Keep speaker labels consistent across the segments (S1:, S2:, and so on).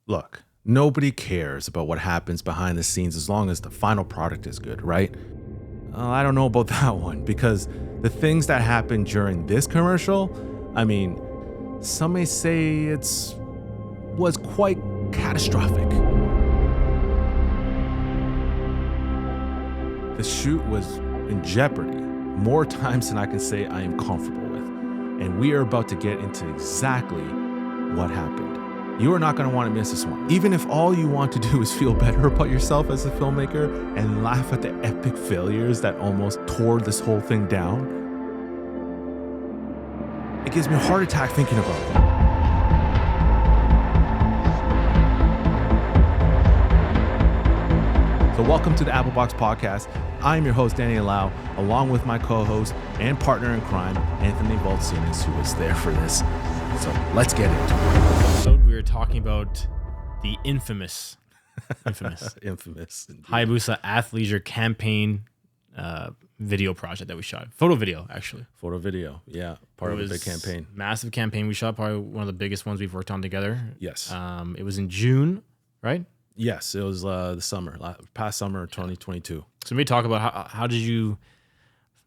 S1: Look, nobody cares about what happens behind the scenes as long as the final product is good, right? I don't know about that one, because the things that happened during this commercial, I mean, some may say was quite catastrophic. The shoot was in jeopardy more times than I can say I am comfortable with. And we are about to get into exactly what happened. You are not going to want to miss this one. Even if all you want to do is feel better about yourself as a filmmaker and laugh at the epic failures that almost tore this whole thing down, it gives me a heart attack thinking about it. So welcome to the Apple Box Podcast. I'm your host, Danny Lau, along with my co-host and partner in crime, Anthony Voltsinis, who was there for this. So let's get into it.
S2: We were talking about the infamous Hayabusa Athleisure campaign video project that we shot. Photo video, actually.
S1: Photo video, yeah. Part of a big campaign.
S2: Massive campaign we shot, probably one of the biggest ones we've worked on together.
S1: Yes.
S2: It was in June, right?
S1: Yes, it was the summer, past summer 2022. So
S2: maybe talk about how did you,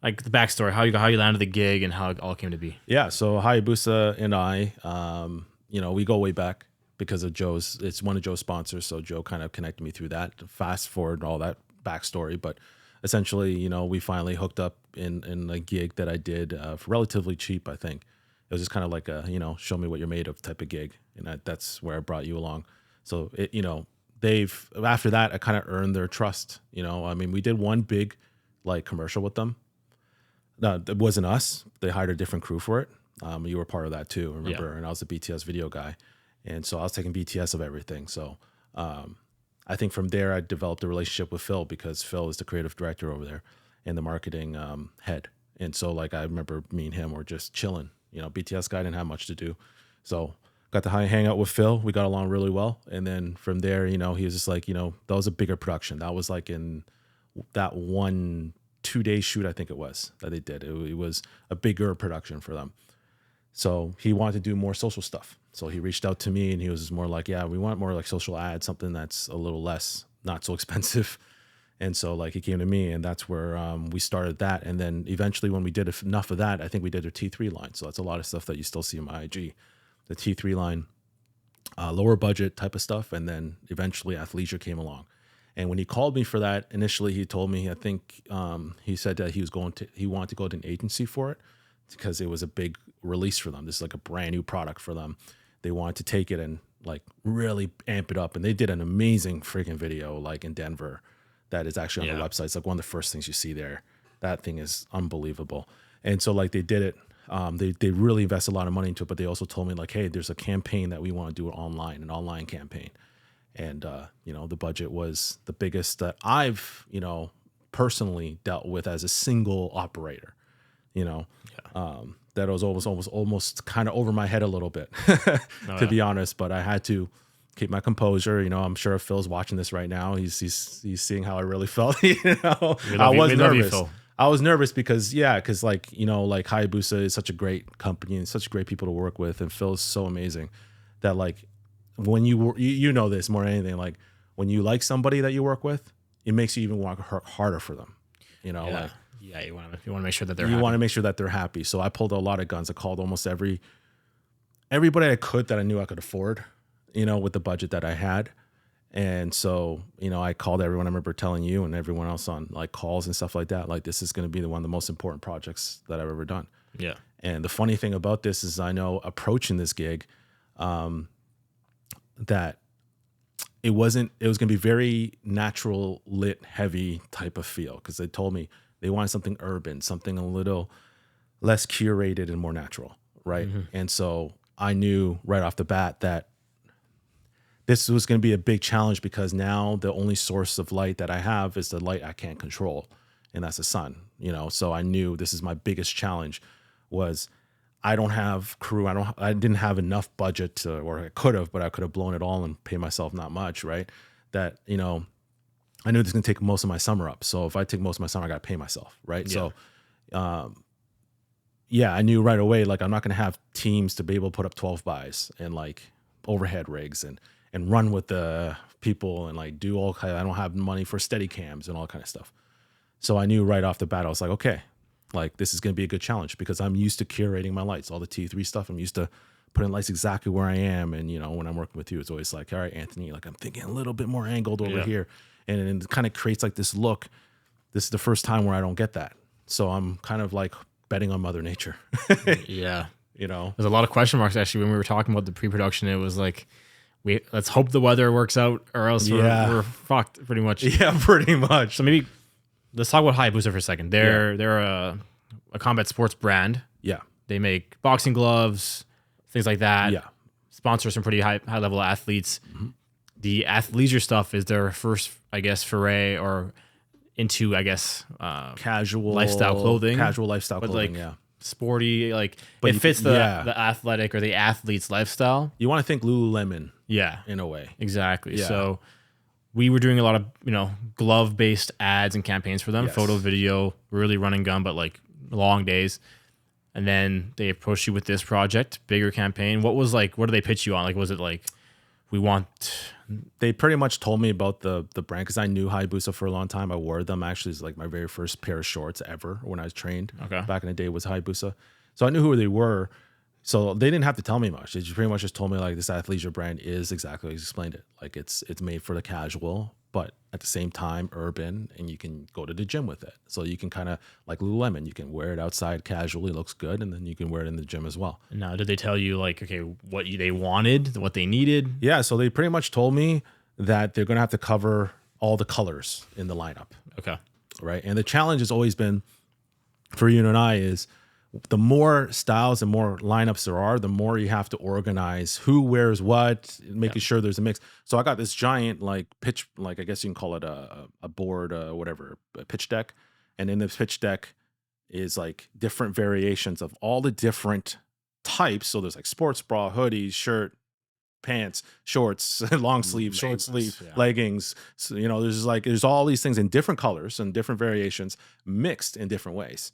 S2: like the backstory, how you landed the gig and how it all came to be.
S1: Yeah, so Hayabusa and I, we go way back because of it's one of Joe's sponsors, so Joe kind of connected me through that. Fast forward all that backstory, but essentially, we finally hooked up in a gig that I did for relatively cheap, I think. It was just kind of like a, show me what you're made of type of gig, and that's where I brought you along. So, after that, I kind of earned their trust. We did one big commercial with them. No, it wasn't us. They hired a different crew for it. You were part of that too, remember? Yeah. And I was the BTS video guy. And so I was taking BTS of everything. So I think from there, I developed a relationship with Phil because Phil is the creative director over there and the marketing head. And so I remember me and him were just chilling. BTS guy didn't have much to do. So got to hang out with Phil. We got along really well. And then from there, he was just like, that was a bigger production. That was in that 2-day shoot, I think it was, that they did. It was a bigger production for them. So he wanted to do more social stuff. So he reached out to me and he was just more like, yeah, we want more social ads, something that's a little less, not so expensive. And so he came to me and that's where we started that. And then eventually when we did enough of that, I think we did a T3 line. So that's a lot of stuff that you still see in my IG. The T3 line, lower budget type of stuff. And then eventually Athleisure came along. And when he called me for that, initially he told me, I think he said that he wanted to go to an agency for it because it was a big release for them. This is a brand new product for them. They wanted to take it and really amp it up. And they did an amazing freaking video in Denver that is actually on the website. It's one of the first things you see there. That thing is unbelievable. And so they did it. They really invested a lot of money into it, but they also told me hey, there's a campaign that we want to do online, an online campaign. And, the budget was the biggest that I've, personally dealt with as a single operator, that was almost kind of over my head a little bit, to be honest, but I had to keep my composure. I'm sure if Phil's watching this right now, he's seeing how I really felt, I was nervous. I was nervous because Hayabusa is such a great company and such great people to work with. And Phil is so amazing that when you know this more than anything, when you like somebody that you work with, it makes you even work harder for them. You want
S2: to make sure that
S1: you want to make sure that they're happy. So I pulled a lot of guns. I called almost everybody I could that I knew I could afford, with the budget that I had. And so, I called everyone. I remember telling you and everyone else on calls and stuff like that. This is going to be one of the most important projects that I've ever done.
S2: Yeah.
S1: And the funny thing about this is I know approaching this gig, that it was going to be very natural lit heavy type of feel. Cause they told me they wanted something urban, something a little less curated and more natural. Right. Mm-hmm. And so I knew right off the bat that this was going to be a big challenge because now the only source of light that I have is the light I can't control. And that's the sun, so I knew this is my biggest challenge was I don't have crew. I didn't have enough budget or I could have, but I could have blown it all and paid myself not much. Right. That, I knew this was going to take most of my summer up. So if I take most of my summer, I got to pay myself. Right. Yeah. So, I knew right away, I'm not going to have teams to be able to put up 12 buys and overhead rigs and and run with the people and like do all kind of, I don't have money for steady cams and all kind of stuff. So I knew right off the bat, I was like, okay, like this is going to be a good challenge because I'm used to curating my lights, all the T3 stuff. I'm used to putting lights exactly where I am. And, you know, when I'm working with you, it's always like, all right, Anthony, like I'm thinking a little bit more angled over here. And it kind of creates like this look. This is the first time where I don't get that. So I'm kind of like betting on Mother Nature.
S2: Yeah.
S1: You know,
S2: There's a lot of question marks actually when we were talking about the pre-production. It was like, let's hope the weather works out or else we're fucked pretty much.
S1: Yeah, pretty much.
S2: So maybe let's talk about Hayabusa for a second. They're a combat sports brand.
S1: Yeah.
S2: They make boxing gloves, things like that.
S1: Yeah.
S2: Sponsor some pretty high level athletes. The athleisure stuff is their first, I guess, foray or into, I guess,
S1: casual
S2: lifestyle clothing.
S1: Casual lifestyle clothing,
S2: like,
S1: yeah.
S2: Sporty, like it fits the athletic or the athlete's lifestyle.
S1: You want to think Lululemon,
S2: yeah,
S1: in a way.
S2: Exactly.
S1: Yeah.
S2: So we were doing a lot of, you know, glove based ads and campaigns for them, photo, video, really run and gun, but like long days. And then they approached you with this project, bigger campaign. What did they pitch you on? Like, was it like, they pretty much told me about the brand because I knew Hayabusa for a long time. I wore them actually. It's like my very first pair of shorts ever when I was trained. Back in the day was Hayabusa. So I knew who they were. So they didn't have to tell me much. They pretty much just told me like this athleisure brand is exactly as you explained it. Like it's made for the casual, but at the same time urban, and you can go to the gym with it. So you can kind of like Lululemon, you can wear it outside casually, looks good, and then you can wear it in the gym as well. Now, did they tell you like, okay, what they wanted, what they needed?
S1: Yeah, so they pretty much told me that they're gonna have to cover all the colors in the lineup.
S2: Okay.
S1: Right. And the challenge has always been for you and I is the more styles and more lineups there are, the more you have to organize who wears what, making sure there's a mix. So I got this giant like pitch, like I guess you can call it a board, whatever, a pitch deck. And in this pitch deck is like different variations of all the different types. So there's like sports bra, hoodies, shirt, pants, shorts, long sleeve, short sleeve, leggings. So, you know, there's all these things in different colors and different variations mixed in different ways.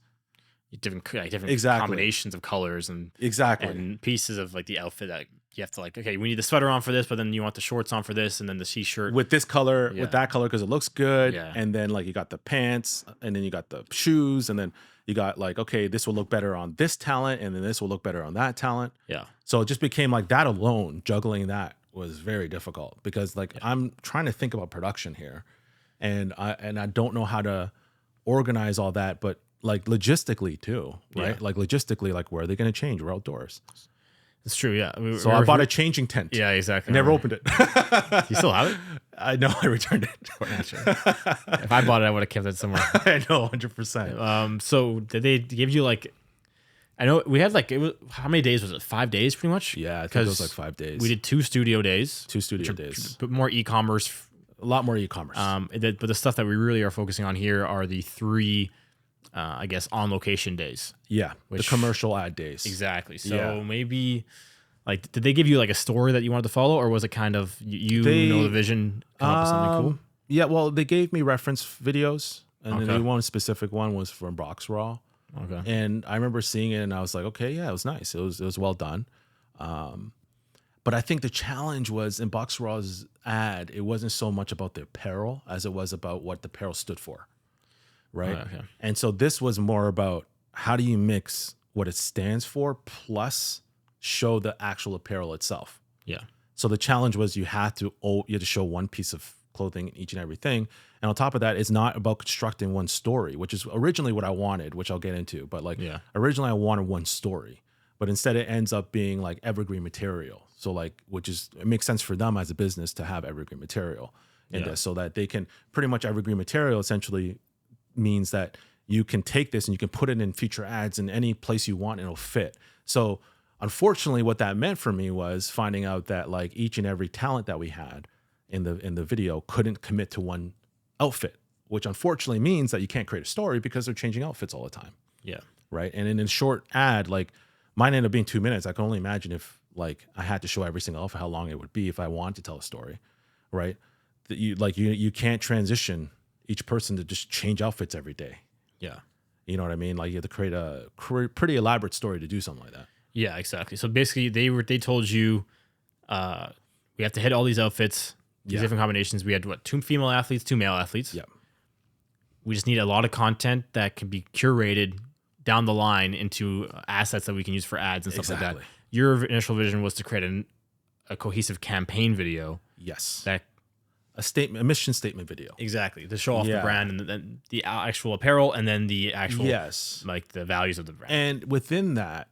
S2: Different
S1: exactly.
S2: combinations of colors and
S1: and
S2: pieces of like the outfit that you have to like, okay, we need the sweater on for this, but then you want the shorts on for this, and then the t-shirt
S1: with this color, with that color because it looks good.
S2: Yeah.
S1: And then like you got the pants, and then you got the shoes, and then you got like, okay, this will look better on this talent, and then this will look better on that talent.
S2: Yeah.
S1: So it just became like that alone, juggling that was very difficult because like I'm trying to think about production here, and I don't know how to organize all that, but like logistically too, right?
S2: Yeah.
S1: Like logistically, like where are they going to change? We're outdoors.
S2: It's true, yeah.
S1: So I bought a changing tent.
S2: Yeah, exactly.
S1: I never opened it.
S2: You still have it?
S1: I know. I returned it.
S2: If I bought it, I would have kept it somewhere.
S1: I know, 100%.
S2: So did they give you like? I know we had like it was how many days was it? 5 days, pretty much.
S1: Yeah, I think it was like 5 days.
S2: We did 2 studio days.
S1: 2 studio days.
S2: But more e-commerce.
S1: A lot more e-commerce.
S2: But the stuff that we really are focusing on here are the 3. I guess on location days.
S1: Yeah, the commercial ad days.
S2: Exactly. So maybe, like, did they give you like a story that you wanted to follow, or was it kind of you know the vision, come up with something cool?
S1: Yeah, well, they gave me reference videos, and then the one specific one was from Box Raw.
S2: Okay.
S1: And I remember seeing it, and I was like, okay, yeah, it was nice. It was well done. But I think the challenge was in Box Raw's ad, it wasn't so much about the apparel as it was about what the apparel stood for. Right.
S2: Okay.
S1: And so this was more about how do you mix what it stands for plus show the actual apparel itself.
S2: Yeah.
S1: So the challenge was you had to show one piece of clothing in each and everything. And on top of that, it's not about constructing one story, which is originally what I wanted, which I'll get into. But like originally I wanted one story, but instead it ends up being like evergreen material. So like, it makes sense for them as a business to have evergreen material in this so that they can pretty much evergreen material essentially means that you can take this and you can put it in future ads in any place you want and it'll fit. So unfortunately what that meant for me was finding out that like each and every talent that we had in the video couldn't commit to one outfit, which unfortunately means that you can't create a story because they're changing outfits all the time.
S2: Yeah.
S1: Right. And in a short ad, like mine ended up being 2 minutes. I can only imagine if like I had to show every single outfit, how long it would be if I wanted to tell a story. Right. That you can't transition each person to just change outfits every day.
S2: Yeah.
S1: You know what I mean? Like you have to create a pretty elaborate story to do something like that.
S2: Yeah, exactly. So basically they told you we have to hit all these outfits, these different combinations. We had 2 female athletes, 2 male athletes.
S1: Yeah.
S2: We just need a lot of content that can be curated down the line into assets that we can use for ads and stuff like that. Your initial vision was to create a cohesive campaign video.
S1: Yes.
S2: That
S1: a mission statement video.
S2: Exactly. To show off the brand and then the actual apparel and then the actual, like the values of the brand.
S1: And within that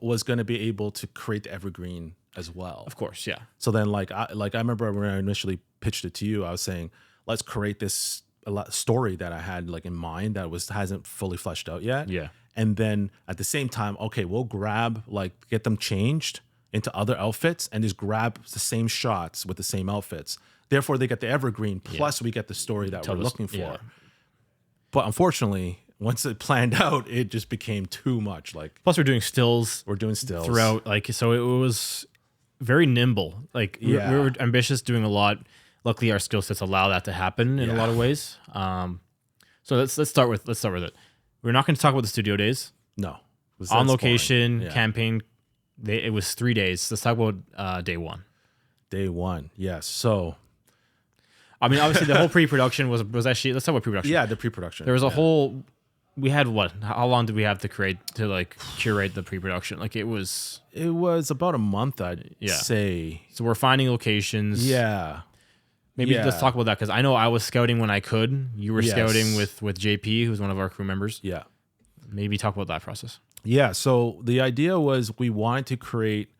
S1: was going to be able to create the evergreen as well.
S2: Of course. Yeah.
S1: So then I remember when I initially pitched it to you, I was saying, let's create this story that I had like in mind that hasn't fully fleshed out yet.
S2: Yeah.
S1: And then at the same time, okay, we'll get them changed into other outfits and just grab the same shots with the same outfits. Therefore, they get the evergreen, plus we get the story that we're looking for. Yeah. But unfortunately, once it planned out, it just became too much. Like,
S2: plus, we're doing stills. Throughout. Like, so it was very nimble. Like, we were ambitious, doing a lot. Luckily, our skill sets allow that to happen in a lot of ways. So let's start with it. We're not going to talk about the studio days.
S1: No.
S2: On location campaign. It was 3 days. Let's talk about day one.
S1: Day one, yes. So,
S2: I mean, obviously, the whole pre-production was actually. Let's talk about pre-production.
S1: Yeah, the pre-production.
S2: There was a whole. We had what? How long did we have to like curate the pre-production? Like it was
S1: about a month, I'd say.
S2: So we're finding locations.
S1: Yeah.
S2: Maybe let's talk about that because I know I was scouting when I could. You were scouting with JP, who's one of our crew members.
S1: Yeah.
S2: Maybe talk about that process.
S1: Yeah. So the idea was we wanted to create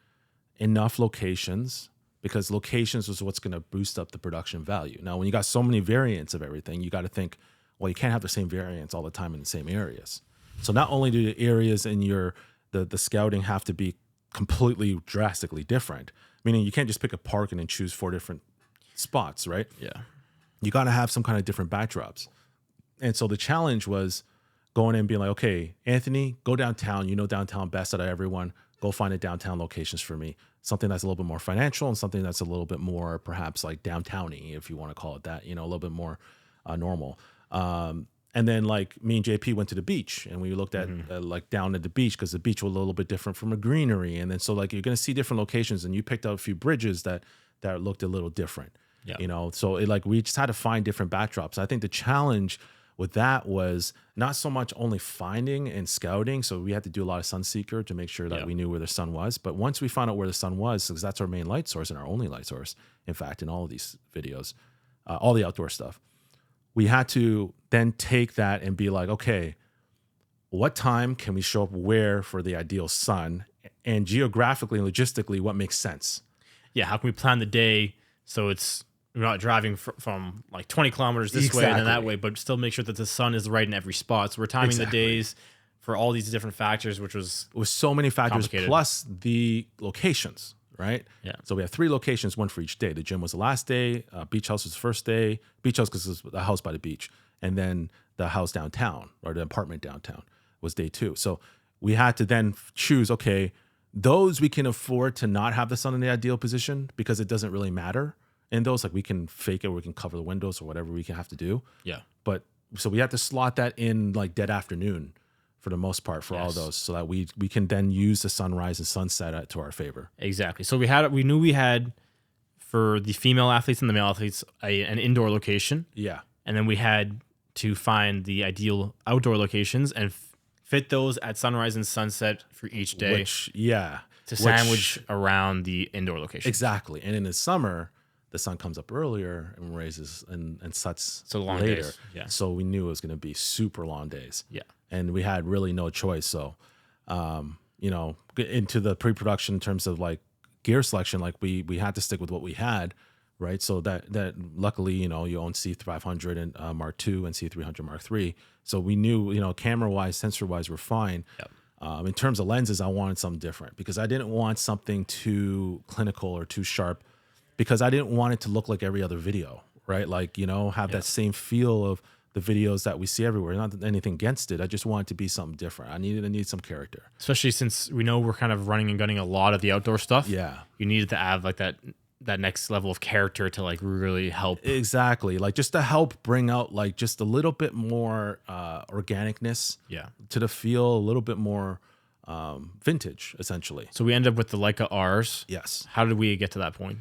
S1: enough locations because locations was what's going to boost up the production value. Now, when you got so many variants of everything, you got to think, well, you can't have the same variants all the time in the same areas. So not only do the areas in the scouting have to be completely drastically different, meaning you can't just pick a park and then choose 4 different spots, right?
S2: Yeah.
S1: You got to have some kind of different backdrops. And so the challenge was going in and being like, okay, Anthony, go downtown. You know downtown best out of everyone. Go find the downtown locations for me. Something that's a little bit more financial and something that's a little bit more perhaps like downtowny, if you want to call it that, a little bit more normal. And then like me and JP went to the beach and we looked at like down at the beach because the beach was a little bit different from a greenery. And then so like you're going to see different locations and you picked out a few bridges that looked a little different. Yeah. So we just had to find different backdrops. I think the challenge with that was not so much only finding and scouting. So we had to do a lot of Sunseeker to make sure that we knew where the sun was. But once we found out where the sun was, because that's our main light source and our only light source, in fact, in all of these videos, all the outdoor stuff, we had to then take that and be like, okay, what time can we show up where for the ideal sun? And geographically and logistically, what makes sense?
S2: Yeah, how can we plan the day so we're not driving from like 20 kilometers this way and then that way, but still make sure that the sun is right in every spot. So we're timing the days for all these different factors, which was
S1: so many factors plus the locations, right?
S2: Yeah.
S1: So we have 3 locations, one for each day. The gym was the last day. Beach house was the first day. Beach house because it was the house by the beach, and then the house downtown or the apartment downtown was day 2. So we had to then choose. Okay, those we can afford to not have the sun in the ideal position because it doesn't really matter. And those, like, we can fake it or we can cover the windows or whatever we can have to do.
S2: Yeah.
S1: But so we had to slot that in like dead afternoon for the most part for all those so that we can then use the sunrise and sunset to our favor.
S2: Exactly. So we knew we had for the female athletes and the male athletes an indoor location.
S1: Yeah.
S2: And then we had to find the ideal outdoor locations and fit those at sunrise and sunset for each day. To sandwich around the indoor location.
S1: Exactly. And in the summer, the sun comes up earlier and raises and sets
S2: long
S1: later.
S2: Days. Yeah.
S1: So we knew it was going to be super long days.
S2: Yeah.
S1: And we had really no choice. So, into the pre-production in terms of like gear selection, like we had to stick with what we had, right? So that luckily, you own C500 and Mark II and C300 Mark III. So we knew, camera-wise, sensor-wise, we're fine. Yep. In terms of lenses, I wanted something different because I didn't want something too clinical or too sharp because I didn't want it to look like every other video, right? Like, have that same feel of the videos that we see everywhere. Not anything against it. I just want it to be something different. I needed some character.
S2: Especially since we know we're kind of running and gunning a lot of the outdoor stuff.
S1: Yeah.
S2: You needed to have like that next level of character to like really help.
S1: Exactly. Like just to help bring out like just a little bit more organicness to the feel, a little bit more vintage, essentially.
S2: So we end up with the Leica Rs.
S1: Yes.
S2: How did we get to that point?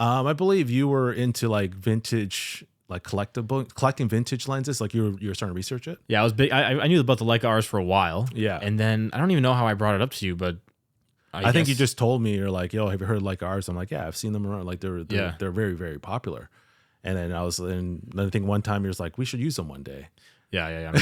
S1: I believe you were into like vintage, like collecting vintage lenses. Like you were starting to research it.
S2: Yeah, I was big. I knew about the Leica R's for a while.
S1: Yeah.
S2: And then I don't even know how I brought it up to you, but
S1: I think you just told me, you're like, yo, have you heard of Leica R's? I'm like, yeah, I've seen them around. Like they're very, very popular. And then I think one time you're just like, we should use them one day.
S2: Yeah.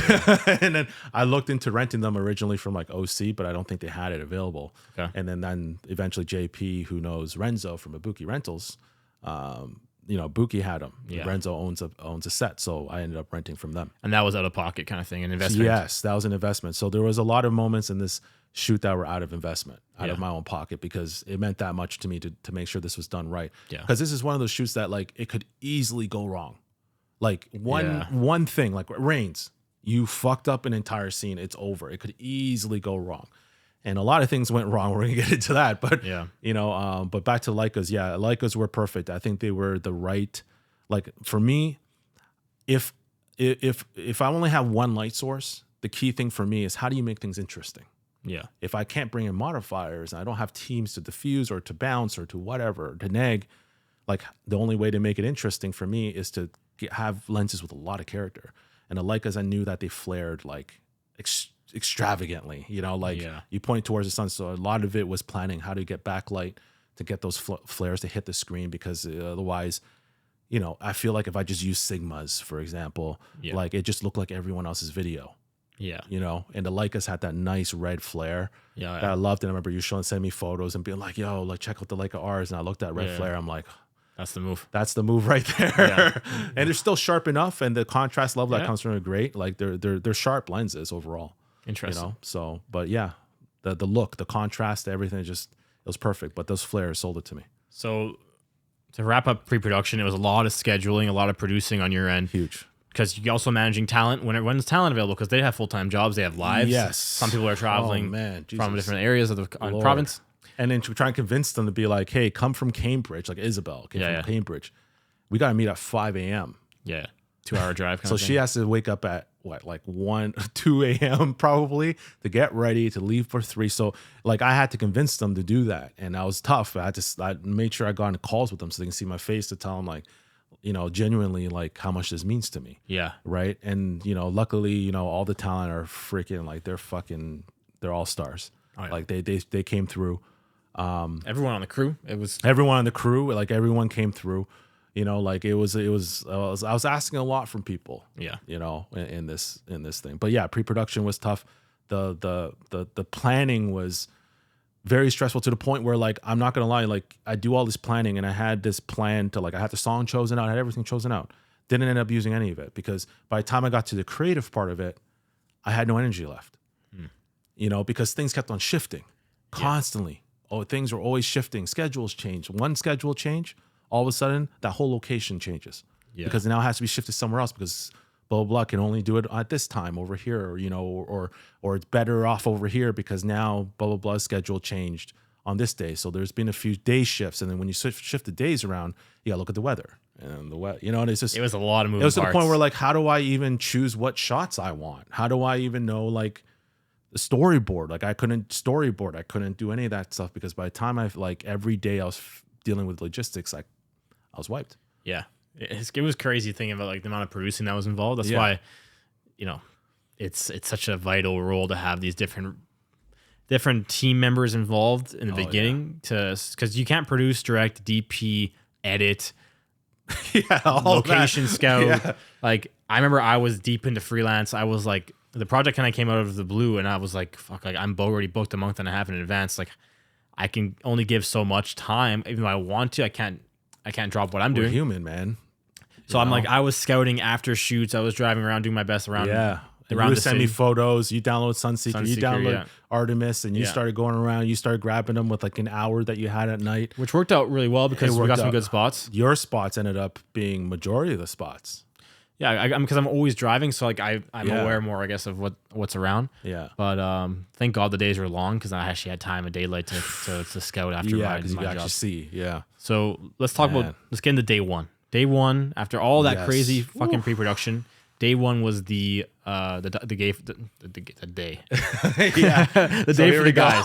S1: And then I looked into renting them originally from like OC, but I don't think they had it available.
S2: Okay.
S1: And then eventually JP, who knows Renzo from Ibuki Rentals, Buki had them.
S2: Yeah.
S1: Renzo owns a set, so I ended up renting from them.
S2: And that was out of pocket kind of thing, an investment.
S1: Yes, that was an investment. So there was a lot of moments in this shoot that were out of investment, out of my own pocket, because it meant that much to me to make sure this was done right.
S2: Yeah.
S1: Because this is one of those shoots that like it could easily go wrong. Like one thing, like it rains, you fucked up an entire scene. It's over. It could easily go wrong, and a lot of things went wrong. We're gonna get into that, but but back to Leicas. Yeah, Leicas were perfect. I think they were the right. Like for me, if I only have one light source, the key thing for me is how do you make things interesting.
S2: Yeah.
S1: If I can't bring in modifiers and I don't have teams to diffuse or to bounce or to whatever to neg, like the only way to make it interesting for me is to have lenses with a lot of character. And the Leicas, I knew that they flared like extravagantly, you point towards the sun. So a lot of it was planning how to get backlight to get those flares to hit the screen, because otherwise, I feel like if I just use Sigmas, for example, like it just looked like everyone else's video.
S2: Yeah.
S1: And the Leicas had that nice red flare that I loved. And I remember you sending me photos and being like, yo, like check out the Leica R's. And I looked at red flare. I'm like,
S2: that's the move.
S1: That's the move right there. Yeah. And they're still sharp enough, and the contrast level that comes from it great. Like they're sharp lenses overall.
S2: Interesting.
S1: So, but yeah, the look, the contrast, everything, it was perfect. But those flares sold it to me.
S2: So to wrap up pre-production, it was a lot of scheduling, a lot of producing on your end.
S1: Huge.
S2: Because you're also managing talent. When's talent available? Because they have full-time jobs, they have lives.
S1: Yes.
S2: Some people are traveling from different areas of the province.
S1: And then to try and convince them to be like, hey, come from Cambridge, like Isabel came from Cambridge. We got to meet at 5 a.m.
S2: Yeah. 2-hour drive.
S1: So she has to wake up at 2 a.m. probably to get ready to leave for 3. So like I had to convince them to do that. And that was tough. I made sure I got into calls with them so they can see my face to tell them like, genuinely like how much this means to me. Yeah. Right. And, luckily, all the talent are freaking like they're all stars. Oh, yeah. Like they came through.
S2: Everyone on the crew.
S1: Everyone on the crew. Like everyone came through. Like I was asking a lot from people. Yeah. In this thing. But yeah, pre-production was tough. The planning was very stressful, to the point where like I'm not gonna lie, like I do all this planning and I had this plan to like I had the song chosen out, I had everything chosen out. Didn't end up using any of it because by the time I got to the creative part of it, I had no energy left. Because things kept on shifting constantly. Oh, things were always shifting. Schedules change. One schedule change, all of a sudden that whole location changes because now it has to be shifted somewhere else because blah, blah, blah can only do it at this time over here, or it's better off over here because now blah, blah, blah schedule changed on this day. So there's been a few day shifts. And then when you shift the days around, you got to look at the weather and and it's just,
S2: it was a lot of moving
S1: parts. It was to the point where like, how do I even choose what shots I want? How do I even know like the storyboard? Like I couldn't storyboard. I couldn't do any of that stuff because by the time every day I was dealing with logistics, I was wiped.
S2: Yeah. It was crazy thinking about like the amount of producing that was involved. That's why, it's such a vital role to have these different team members involved in the beginning because you can't produce, direct, DP, edit, location scout. Yeah. Like I remember I was deep into freelance. I was like, the project kind of came out of the blue and I was like, fuck, like I'm already booked a month and a half in advance. Like I can only give so much time. Even though I want to, I can't drop what I'm doing.
S1: We're human, man.
S2: So I'm like, I was scouting after shoots. I was driving around, doing my best around.
S1: Yeah. You send me photos. You download Sunseeker. You download Artemis, and you started going around. You started grabbing them with like an hour that you had at night,
S2: which worked out really well because we got some good spots.
S1: Your spots ended up being majority of the spots.
S2: Yeah, because I'm always driving, so like I'm aware more, I guess, of what's around. Yeah. But thank God the days were long because I actually had time of daylight to scout after my
S1: because you could
S2: job.
S1: actually see. Yeah.
S2: So let's get into day one. Day one, after all that crazy fucking pre-production, day one was the day.
S1: Yeah.
S2: The day for the guys.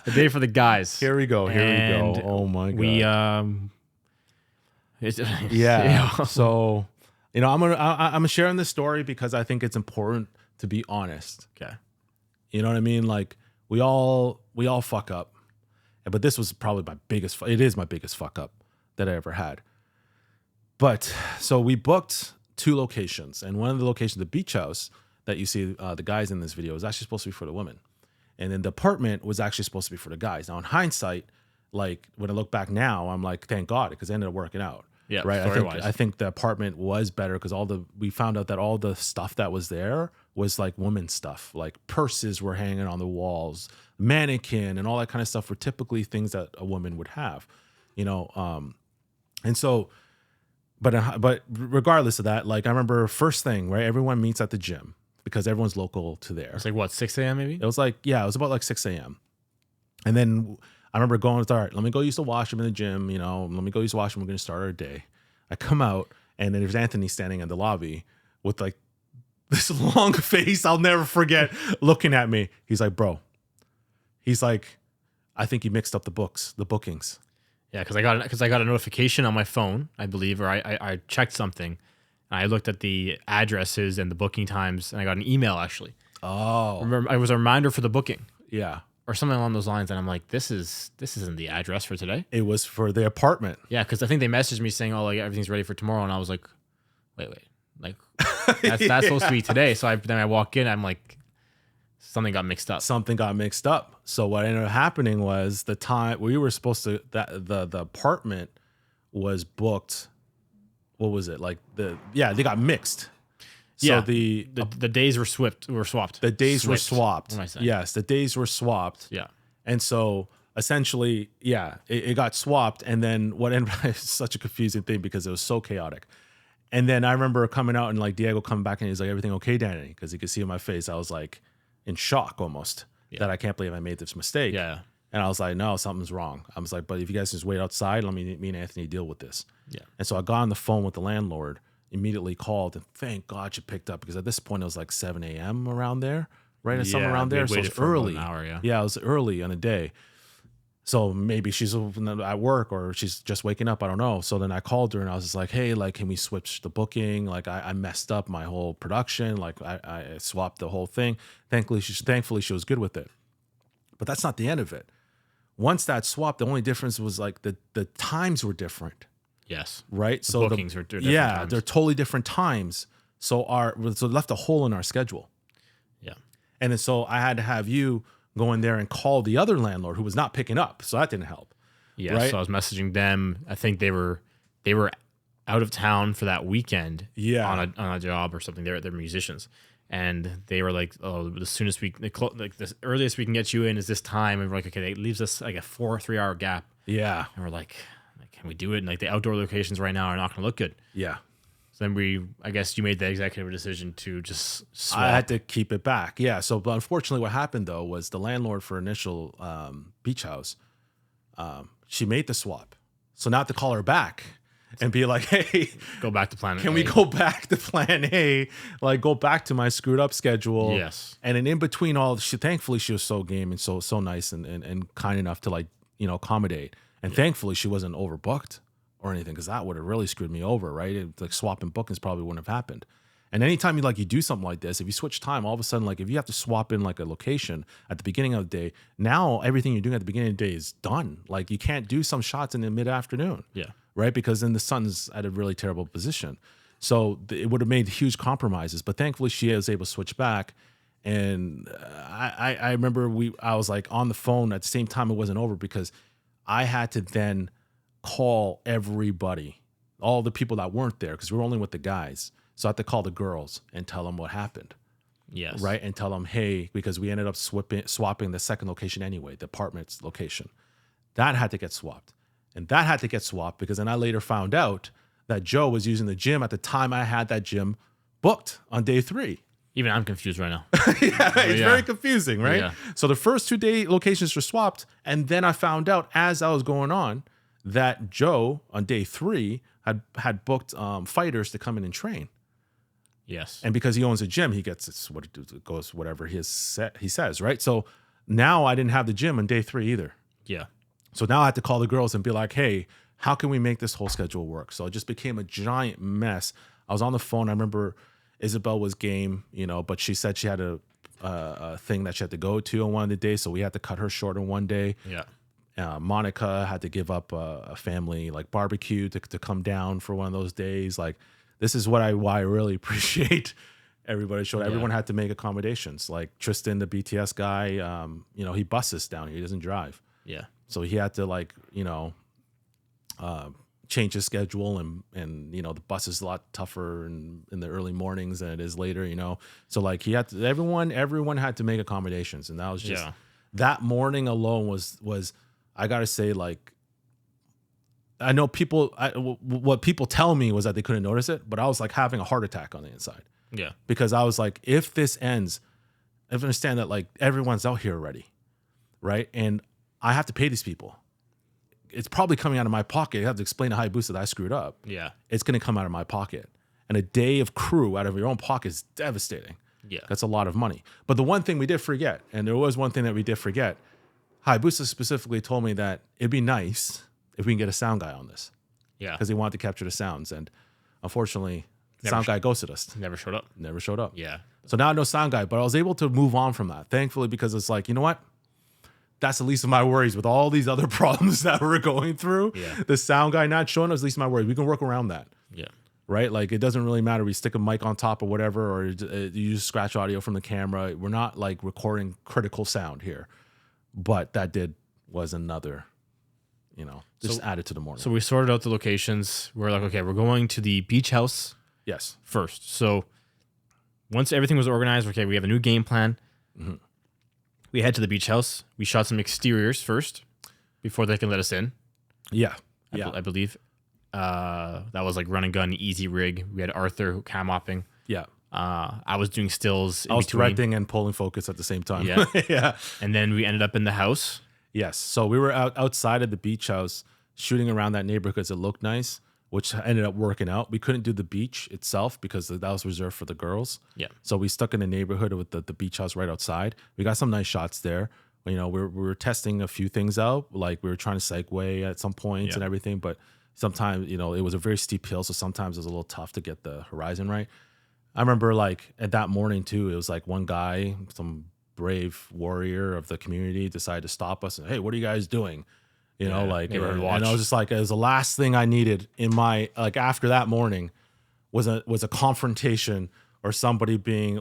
S2: The day for the guys.
S1: Here we go. Oh my God. Yeah. So, I'm sharing this story because I think it's important to be honest.
S2: Okay.
S1: You know what I mean? Like we all fuck up, but this was probably it is my biggest fuck up that I ever had. But so we booked 2 locations, and one of the locations, the beach house that you see the guys in this video, is actually supposed to be for the women. And then the apartment was actually supposed to be for the guys. Now in hindsight, like when I look back now, I'm like, thank God, because it ended up working out.
S2: Yeah,
S1: right. I think the apartment was better because we found out that all the stuff that was there was like women's stuff, like purses were hanging on the walls, mannequin, and all that kind of stuff were typically things that a woman would have, and so, but regardless of that, like I remember first thing, right? Everyone meets at the gym because everyone's local to there.
S2: It's like what, 6 a.m. maybe?
S1: It was like, yeah, it was about like 6 a.m. And then I remember going, all right, let me go use the washroom in the gym, let me go use the washroom. We're going to start our day. I come out and then there's Anthony standing in the lobby with like this long face I'll never forget looking at me. He's like, bro, I think you mixed up the bookings.
S2: Yeah, because I got a notification on my phone, I believe, or I checked something, and I looked at the addresses and the booking times, and I got an email actually.
S1: Oh,
S2: remember, it was a reminder for the booking.
S1: Yeah,
S2: or something along those lines, and I'm like, this isn't the address for today.
S1: It was for the apartment.
S2: Yeah, because I think they messaged me saying, oh, like everything's ready for tomorrow, and I was like, wait, like that's supposed to be today. So then I walk in, I'm like, something got mixed up.
S1: So what ended up happening was the time we were supposed to, the apartment was booked. What was it? Like they got mixed. So
S2: yeah, the days were swapped.
S1: The days were swapped.
S2: What am I saying?
S1: Yes, the days were swapped.
S2: Yeah.
S1: And so essentially, it got swapped. And then what ended up such a confusing thing because it was so chaotic. And then I remember coming out and like Diego coming back and he's like, everything okay, Danny? Because he could see in my face, I was like in shock almost that I can't believe I made this mistake.
S2: Yeah.
S1: And I was like, no, something's wrong. I was like, but if you guys just wait outside, let me and Anthony deal with this.
S2: Yeah.
S1: And so I got on the phone with the landlord, immediately called, and thank God she picked up because at this point it was like 7 a.m. around there, right? Somewhere around there. So it was early.
S2: An hour,
S1: yeah, it was early in the day. So maybe she's at work or she's just waking up. I don't know. So then I called her and I was just like, hey, like, can we switch the booking? Like I messed up my whole production. Like I swapped the whole thing. Thankfully, she was good with it. But that's not the end of it. Once that swapped, the only difference was like the times were different.
S2: Yes.
S1: Right.
S2: So bookings were different. Yeah, times.
S1: They're totally different times. So it left a hole in our schedule.
S2: Yeah.
S1: And then so I had to have you go in there and call the other landlord who was not picking up. So that didn't help.
S2: Yeah.
S1: Right?
S2: So I was messaging them. I think they were out of town for that weekend.
S1: Yeah.
S2: On a job or something. They're musicians. And they were like, oh, the soonest the earliest we can get you in is this time. And we're like, okay, it leaves us like a 3 hour gap.
S1: Yeah.
S2: And we're like, can we do it? And like the outdoor locations right now are not going to look good.
S1: Yeah.
S2: So then I guess you made the executive decision to just swap.
S1: I had to keep it back. Yeah. So, but unfortunately what happened though was the landlord for initial beach house, she made the swap. So now I have to call her back and be like, hey,
S2: go back to plan A.
S1: Can we go back to plan A? Like go back to my screwed up schedule.
S2: Yes.
S1: And then in between thankfully she was so game and so nice and kind enough to like, accommodate. And thankfully she wasn't overbooked or anything because that would have really screwed me over, right? Like swapping bookings probably wouldn't have happened. And anytime you do something like this, if you switch time, all of a sudden, like if you have to swap in like a location at the beginning of the day, now everything you're doing at the beginning of the day is done. Like you can't do some shots in the mid-afternoon.
S2: Yeah.
S1: Right? Because then the sun's at a really terrible position. So it would have made huge compromises. But thankfully she was able to switch back. And I remember I was like on the phone at the same time it wasn't over because I had to then call everybody, all the people that weren't there, because we were only with the guys. So I had to call the girls and tell them what happened.
S2: Yes.
S1: Right? And tell them, hey, because we ended up swapping the second location anyway, the apartment's location. That had to get swapped. And that had to get swapped because then I later found out that Joe was using the gym at the time I had that gym booked on day 3.
S2: Even I'm confused right now.
S1: It's very confusing, right? Yeah. So the first 2 day locations were swapped. And then I found out as I was going on that Joe on day 3 had booked fighters to come in and train.
S2: Yes.
S1: And because he owns a gym, he gets it goes whatever he says, right? So now I didn't have the gym on day 3 either.
S2: Yeah.
S1: So now I had to call the girls and be like, hey, how can we make this whole schedule work? So it just became a giant mess. I was on the phone. I remember Isabel was game, but she said she had a thing that she had to go to on one of the days, so we had to cut her short on one day.
S2: Yeah.
S1: Monica had to give up a family like barbecue to come down for one of those days. Like, this is why I really appreciate everybody showed. Yeah. Everyone had to make accommodations. Like Tristan, the BTS guy, he buses down here. He doesn't drive.
S2: Yeah.
S1: So he had to change his schedule, and the bus is a lot tougher in the early mornings than it is later, So like he had to, everyone had to make accommodations, and that was just that morning alone was I gotta say, like, I know what people tell me was that they couldn't notice it, but I was like having a heart attack on the inside.
S2: Yeah.
S1: Because I was like, if this ends, I understand that like everyone's out here already, right? And I have to pay these people. It's probably coming out of my pocket. I have to explain to Hayabusa that I screwed up.
S2: Yeah.
S1: It's going to come out of my pocket. And a day of crew out of your own pocket is devastating.
S2: Yeah.
S1: That's a lot of money. But the one thing we did forget, and there was one thing that we did forget, Hayabusa specifically told me that it'd be nice if we can get a sound guy on this.
S2: Yeah.
S1: Because he wanted to capture the sounds. And unfortunately, sound guy ghosted us.
S2: Never showed up.
S1: Never showed up.
S2: Yeah.
S1: So now no sound guy, but I was able to move on from that, thankfully, because it's like, you know what? That's the least of my worries with all these other problems that we're going through.
S2: Yeah.
S1: The sound guy not showing us, least of my worries. We can work around that.
S2: Yeah.
S1: Right? Like, it doesn't really matter. We stick a mic on top or whatever, or you use scratch audio from the camera. We're not like recording critical sound here. But that was another, just added to the morning.
S2: So we sorted out the locations. We're like, okay, we're going to the beach house.
S1: Yes.
S2: First. So once everything was organized, okay, we have a new game plan. Mm-hmm. We head to the beach house. We shot some exteriors first before they can let us in.
S1: Yeah.
S2: I believe. That was like run and gun, easy rig. We had Arthur cam mopping.
S1: Yeah.
S2: I was doing stills.
S1: I was directing and pulling focus at the same time.
S2: Yeah.
S1: Yeah.
S2: And then we ended up in the house.
S1: Yes. So we were outside of the beach house shooting around that neighborhood because it looked nice, which ended up working out. We couldn't do the beach itself because that was reserved for the girls.
S2: Yeah.
S1: So we stuck in the neighborhood with the beach house right outside. We got some nice shots there. We were testing a few things out. Like, we were trying to segue at some points and everything, but sometimes, it was a very steep hill. So sometimes it was a little tough to get the horizon right. I remember like at that morning too, it was like one guy, some brave warrior of the community, decided to stop us and, hey, what are you guys doing? And I was just like, it was the last thing I needed in my, like, after that morning was a confrontation or somebody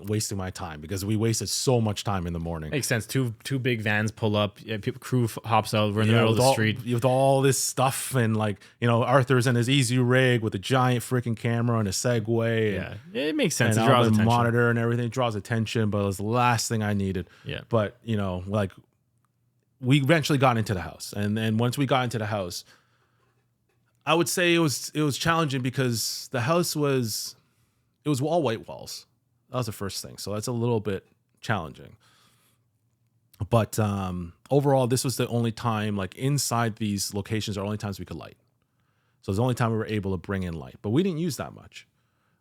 S1: wasting my time, because we wasted so much time in the morning.
S2: Makes sense. Two big vans pull up. Crew hops out. We're in the middle of the street
S1: with all this stuff, and like, Arthur's in his easy rig with a giant freaking camera and a Segway.
S2: Yeah, it makes sense.
S1: And
S2: it draws
S1: the
S2: attention.
S1: Monitor and everything draws attention, but it was the last thing I needed.
S2: Yeah.
S1: But like, we eventually got into the house, and then once we got into the house, I would say it was challenging because the house was all white walls. That was the first thing. So that's a little bit challenging. But overall, this was the only time, like, inside these locations are only times we could light. So it's the only time we were able to bring in light. But we didn't use that much.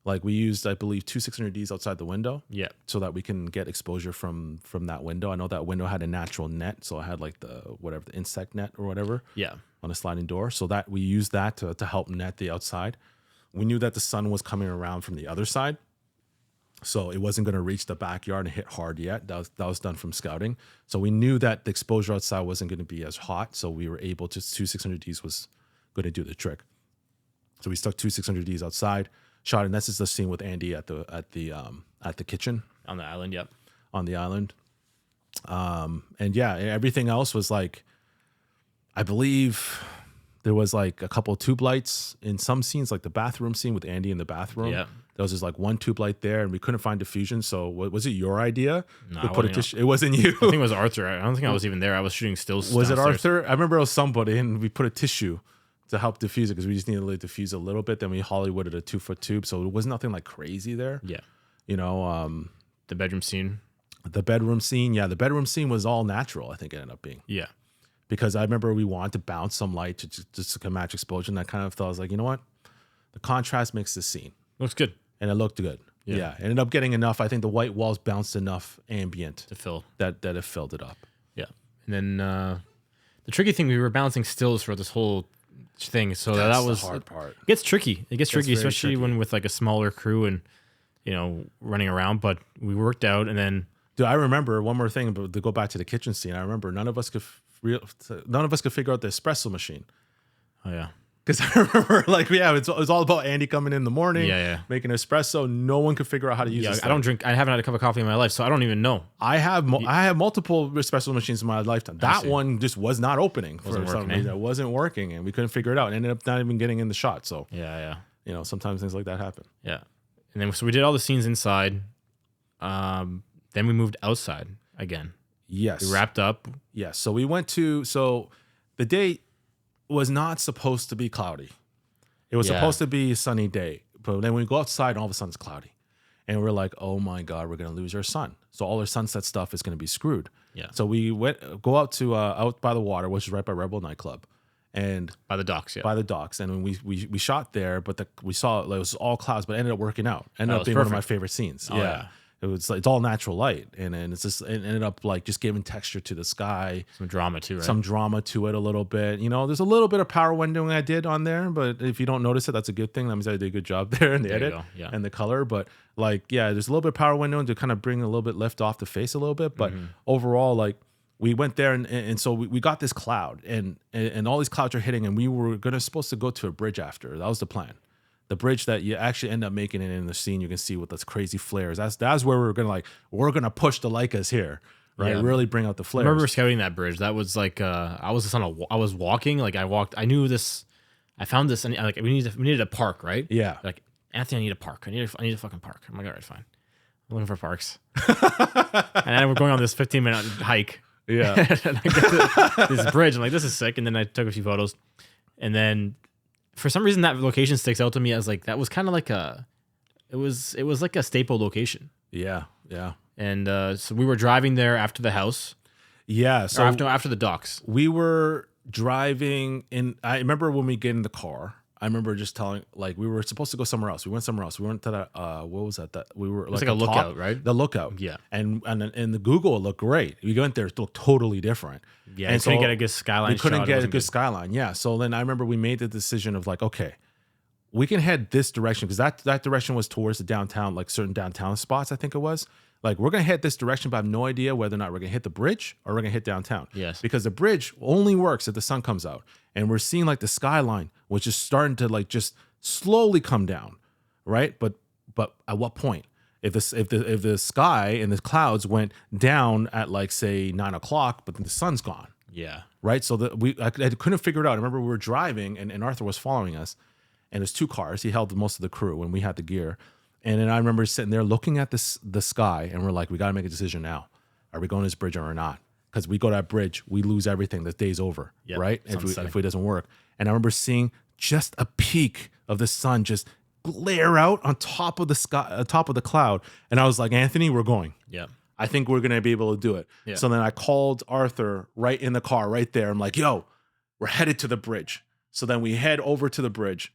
S1: Like, we used, I believe, 2 600Ds outside the window.
S2: Yeah.
S1: So that we can get exposure from that window. I know that window had a natural net. So I had like the insect net or whatever.
S2: Yeah.
S1: On a sliding door. So that we used that to help net the outside. We knew that the sun was coming around from the other side, so it wasn't going to reach the backyard and hit hard yet. That was done from scouting. So we knew that the exposure outside wasn't going to be as hot, so we were able to, 2 600Ds was going to do the trick. So we stuck 2 600Ds outside, shot, and this is the scene with Andy at the kitchen
S2: on the island. Yep,
S1: on the island. And yeah, everything else was like, I believe there was like a couple of tube lights in some scenes, like the bathroom scene with Andy in the bathroom.
S2: Yeah.
S1: There was just like one tube light there, and we couldn't find diffusion. So was it your idea?
S2: No,
S1: It wasn't you.
S2: I think it was Arthur. I don't think I was even there. I was shooting stills.
S1: Was
S2: downstairs.
S1: it Arthur? I remember it was somebody, and we put a tissue to help diffuse it because we just needed to diffuse a little bit. Then we Hollywooded a 2-foot tube. So it was nothing like crazy there.
S2: Yeah.
S1: The
S2: bedroom scene.
S1: The bedroom scene. Yeah. The bedroom scene was all natural, I think it ended up being.
S2: Yeah.
S1: Because I remember we wanted to bounce some light just to match exposure. And that kind of thought, I was like, you know what? The contrast makes this scene.
S2: Looks good.
S1: And it looked good. Yeah. It ended up getting enough. I think the white walls bounced enough ambient
S2: to fill
S1: that it filled it up.
S2: Yeah. And then the tricky thing, we were balancing stills for this whole thing. So
S1: That's
S2: that was
S1: the hard part.
S2: It gets tricky. It gets tricky,
S1: very
S2: especially
S1: tricky.
S2: when with like a smaller crew and running around. But we worked out, and then
S1: Dude, I remember one more thing, but to go back to the kitchen scene, I remember none of us could figure out the espresso machine.
S2: oh yeah,
S1: Because I remember, like, it was all about Andy coming in the morning,
S2: Yeah.
S1: making espresso. No one could figure out how to use it.
S2: I don't drink. I haven't had a cup of coffee in my life, so I don't even know.
S1: I have multiple espresso machines in my lifetime. That one just was not opening for some
S2: working,
S1: reason. It wasn't working, and we couldn't figure it out. And ended up not even getting in the shot. So
S2: Yeah.
S1: sometimes things like that happen.
S2: Yeah. And then so we did all the scenes inside. Then we moved outside again.
S1: Yes,
S2: We wrapped up.
S1: Yes. So we went to. So the day was not supposed to be cloudy. It was supposed to be a sunny day, but then we go outside and all of a sudden it's cloudy, and we're like, oh my god, we're gonna lose our sun. So all our sunset stuff is gonna be screwed.
S2: Yeah.
S1: So we go out to out by the water, which is right by Rebel nightclub, and
S2: By the docks, yeah.
S1: by the docks, and we shot there, but we saw it was all clouds, but it ended up working out. Ended
S2: That
S1: up
S2: was
S1: being one of my
S2: perfect.
S1: favorite scenes.
S2: Oh, yeah.
S1: It was like it's all natural light, and it's just it ended up like just giving texture to the sky,
S2: Some drama too, right?
S1: some drama to it a little bit. There's a little bit of power windowing I did on there, but if you don't notice it, that's a good thing. That means I did a good job there in the
S2: There you
S1: edit
S2: go, yeah.
S1: and the color. But there's a little bit of power windowing to kind of bring a little bit lift off the face a little bit. But
S2: Mm-hmm.
S1: overall, like we went there and so we got this cloud and all these clouds are hitting, and we were supposed to go to a bridge after. That was the plan. The bridge that you actually end up making it in the scene, you can see with those crazy flares. That's where we're gonna push the Leicas here, right?
S2: Yeah.
S1: Really bring out the
S2: I
S1: flares.
S2: remember scouting that bridge. That was like I was walking. Like I knew this. I found this, and like we needed a park, right?
S1: Yeah.
S2: Like Anthony, I need a park. I need a fucking park. I'm like, all right, fine. I'm looking for parks. And then we're going on this 15-minute hike.
S1: Yeah.
S2: And I get to this bridge. I'm like, this is sick. And then I took a few photos, and then for some reason that location sticks out to me as like that was kind of like it was like a staple location.
S1: Yeah.
S2: And so we were driving there after the house,
S1: Yeah. So
S2: or after the docks.
S1: we were driving in. I remember when we get in the car, I remember just telling, like, we were supposed to go somewhere else. We went somewhere else. We went to that, what was that? That we were
S2: It's like
S1: on
S2: a
S1: top-
S2: lookout, right?
S1: The lookout.
S2: Yeah.
S1: And the Google, it looked great. We went there, it looked totally different.
S2: Yeah,
S1: and
S2: you couldn't get a good skyline
S1: We couldn't
S2: shot. It
S1: get a
S2: wasn't
S1: good skyline. Yeah. So then I remember we made the decision of like, okay, we can head this direction, because that direction was towards the downtown, like certain downtown spots, I think it was. Like, we're going to head this direction, but I have no idea whether or not we're going to hit the bridge or we're going to hit downtown.
S2: Yes.
S1: Because the bridge only works if the sun comes out. And we're seeing like the skyline, which is starting to like just slowly come down, right? But at what point? If the sky and the clouds went down at like say 9 o'clock, but then the sun's gone,
S2: Yeah.
S1: right? So I couldn't figure it out. I remember we were driving and Arthur was following us, and there's two cars. He held most of the crew when we had the gear. And then I remember sitting there looking at the sky, and we're like, we got to make a decision now. Are we going to this bridge or not? Because we go to that bridge, we lose everything. The day's over,
S2: Yep,
S1: right? If it doesn't work. And I remember seeing just a peak of the sun just glare out on top of the sky, top of the cloud. And I was like, Anthony, we're going.
S2: Yeah.
S1: I think we're going to be able to do it.
S2: Yeah.
S1: So then I called Arthur right in the car right there. I'm like, yo, we're headed to the bridge. So then we head over to the bridge.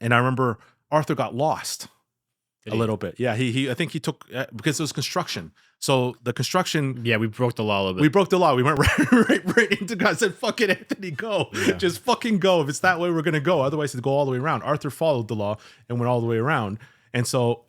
S1: And I remember Arthur got lost a little bit. Yeah, I think he took, because it was construction. So the construction,
S2: Yeah, we broke the law a little bit.
S1: we broke the law. We went right into God. I said, fuck it, Anthony, go.
S2: Yeah.
S1: Just fucking go. If it's that way, we're going to go. Otherwise, it's go all the way around. Arthur followed the law and went all the way around. And so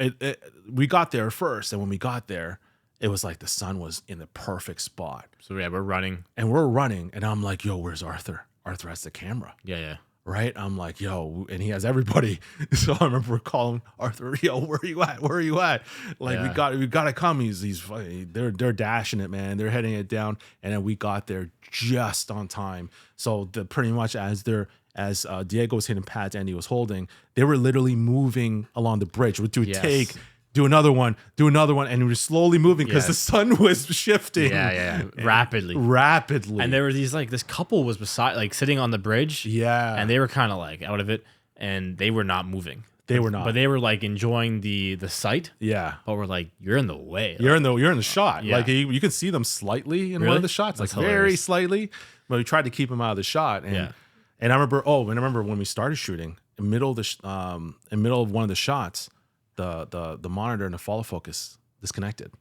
S1: we got there first. And when we got there, it was like the sun was in the perfect spot.
S2: So yeah, we're running.
S1: And we're running. And I'm like, yo, where's Arthur? Arthur has the camera.
S2: Yeah.
S1: Right? I'm like, yo, and he has everybody. So I remember calling Arthur, yo, where are you at? Where are you at? Like,
S2: Yeah.
S1: we got to come. He's funny. They're dashing it, man. They're heading it down. And then we got there just on time. So pretty much as Diego was hitting pads and he was holding, they were literally moving along the bridge. We'd do a
S2: Yes.
S1: take, do another one, and we were slowly moving because
S2: Yeah.
S1: the sun was shifting.
S2: Yeah. Rapidly.
S1: Rapidly.
S2: And there were these like this couple was beside like sitting on the bridge.
S1: Yeah.
S2: And they were kind of like out of it, and they were not moving.
S1: They were not.
S2: But they were like enjoying the sight.
S1: Yeah.
S2: But we're like, you're in the way.
S1: You're in the shot.
S2: Yeah.
S1: Like you can see them slightly in one
S2: Really?
S1: of the shots,
S2: That's
S1: like very
S2: hilarious.
S1: slightly. But we tried to keep them out of the shot. And
S2: Yeah.
S1: and I remember when we started shooting, in middle of one of the shots, the monitor and the follow focus disconnected.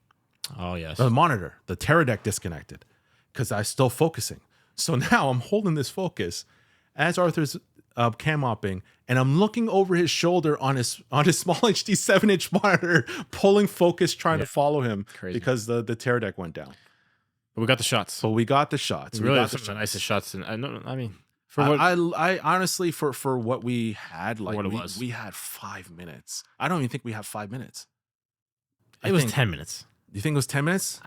S2: Oh yes.
S1: The monitor, the Teradek disconnected, because I was still focusing. So now I'm holding this focus, as Arthur's cam mopping, and I'm looking over his shoulder on his small HD 7-inch monitor, pulling focus, trying to follow him because the tear deck went down.
S2: But we got the shots.
S1: But we got the shots.
S2: We got some of the nicest shots. And I mean, for what
S1: I honestly for what we had, like we had 5 minutes. I don't even think we have 5 minutes.
S2: It was 10 minutes.
S1: You think it was 10 minutes?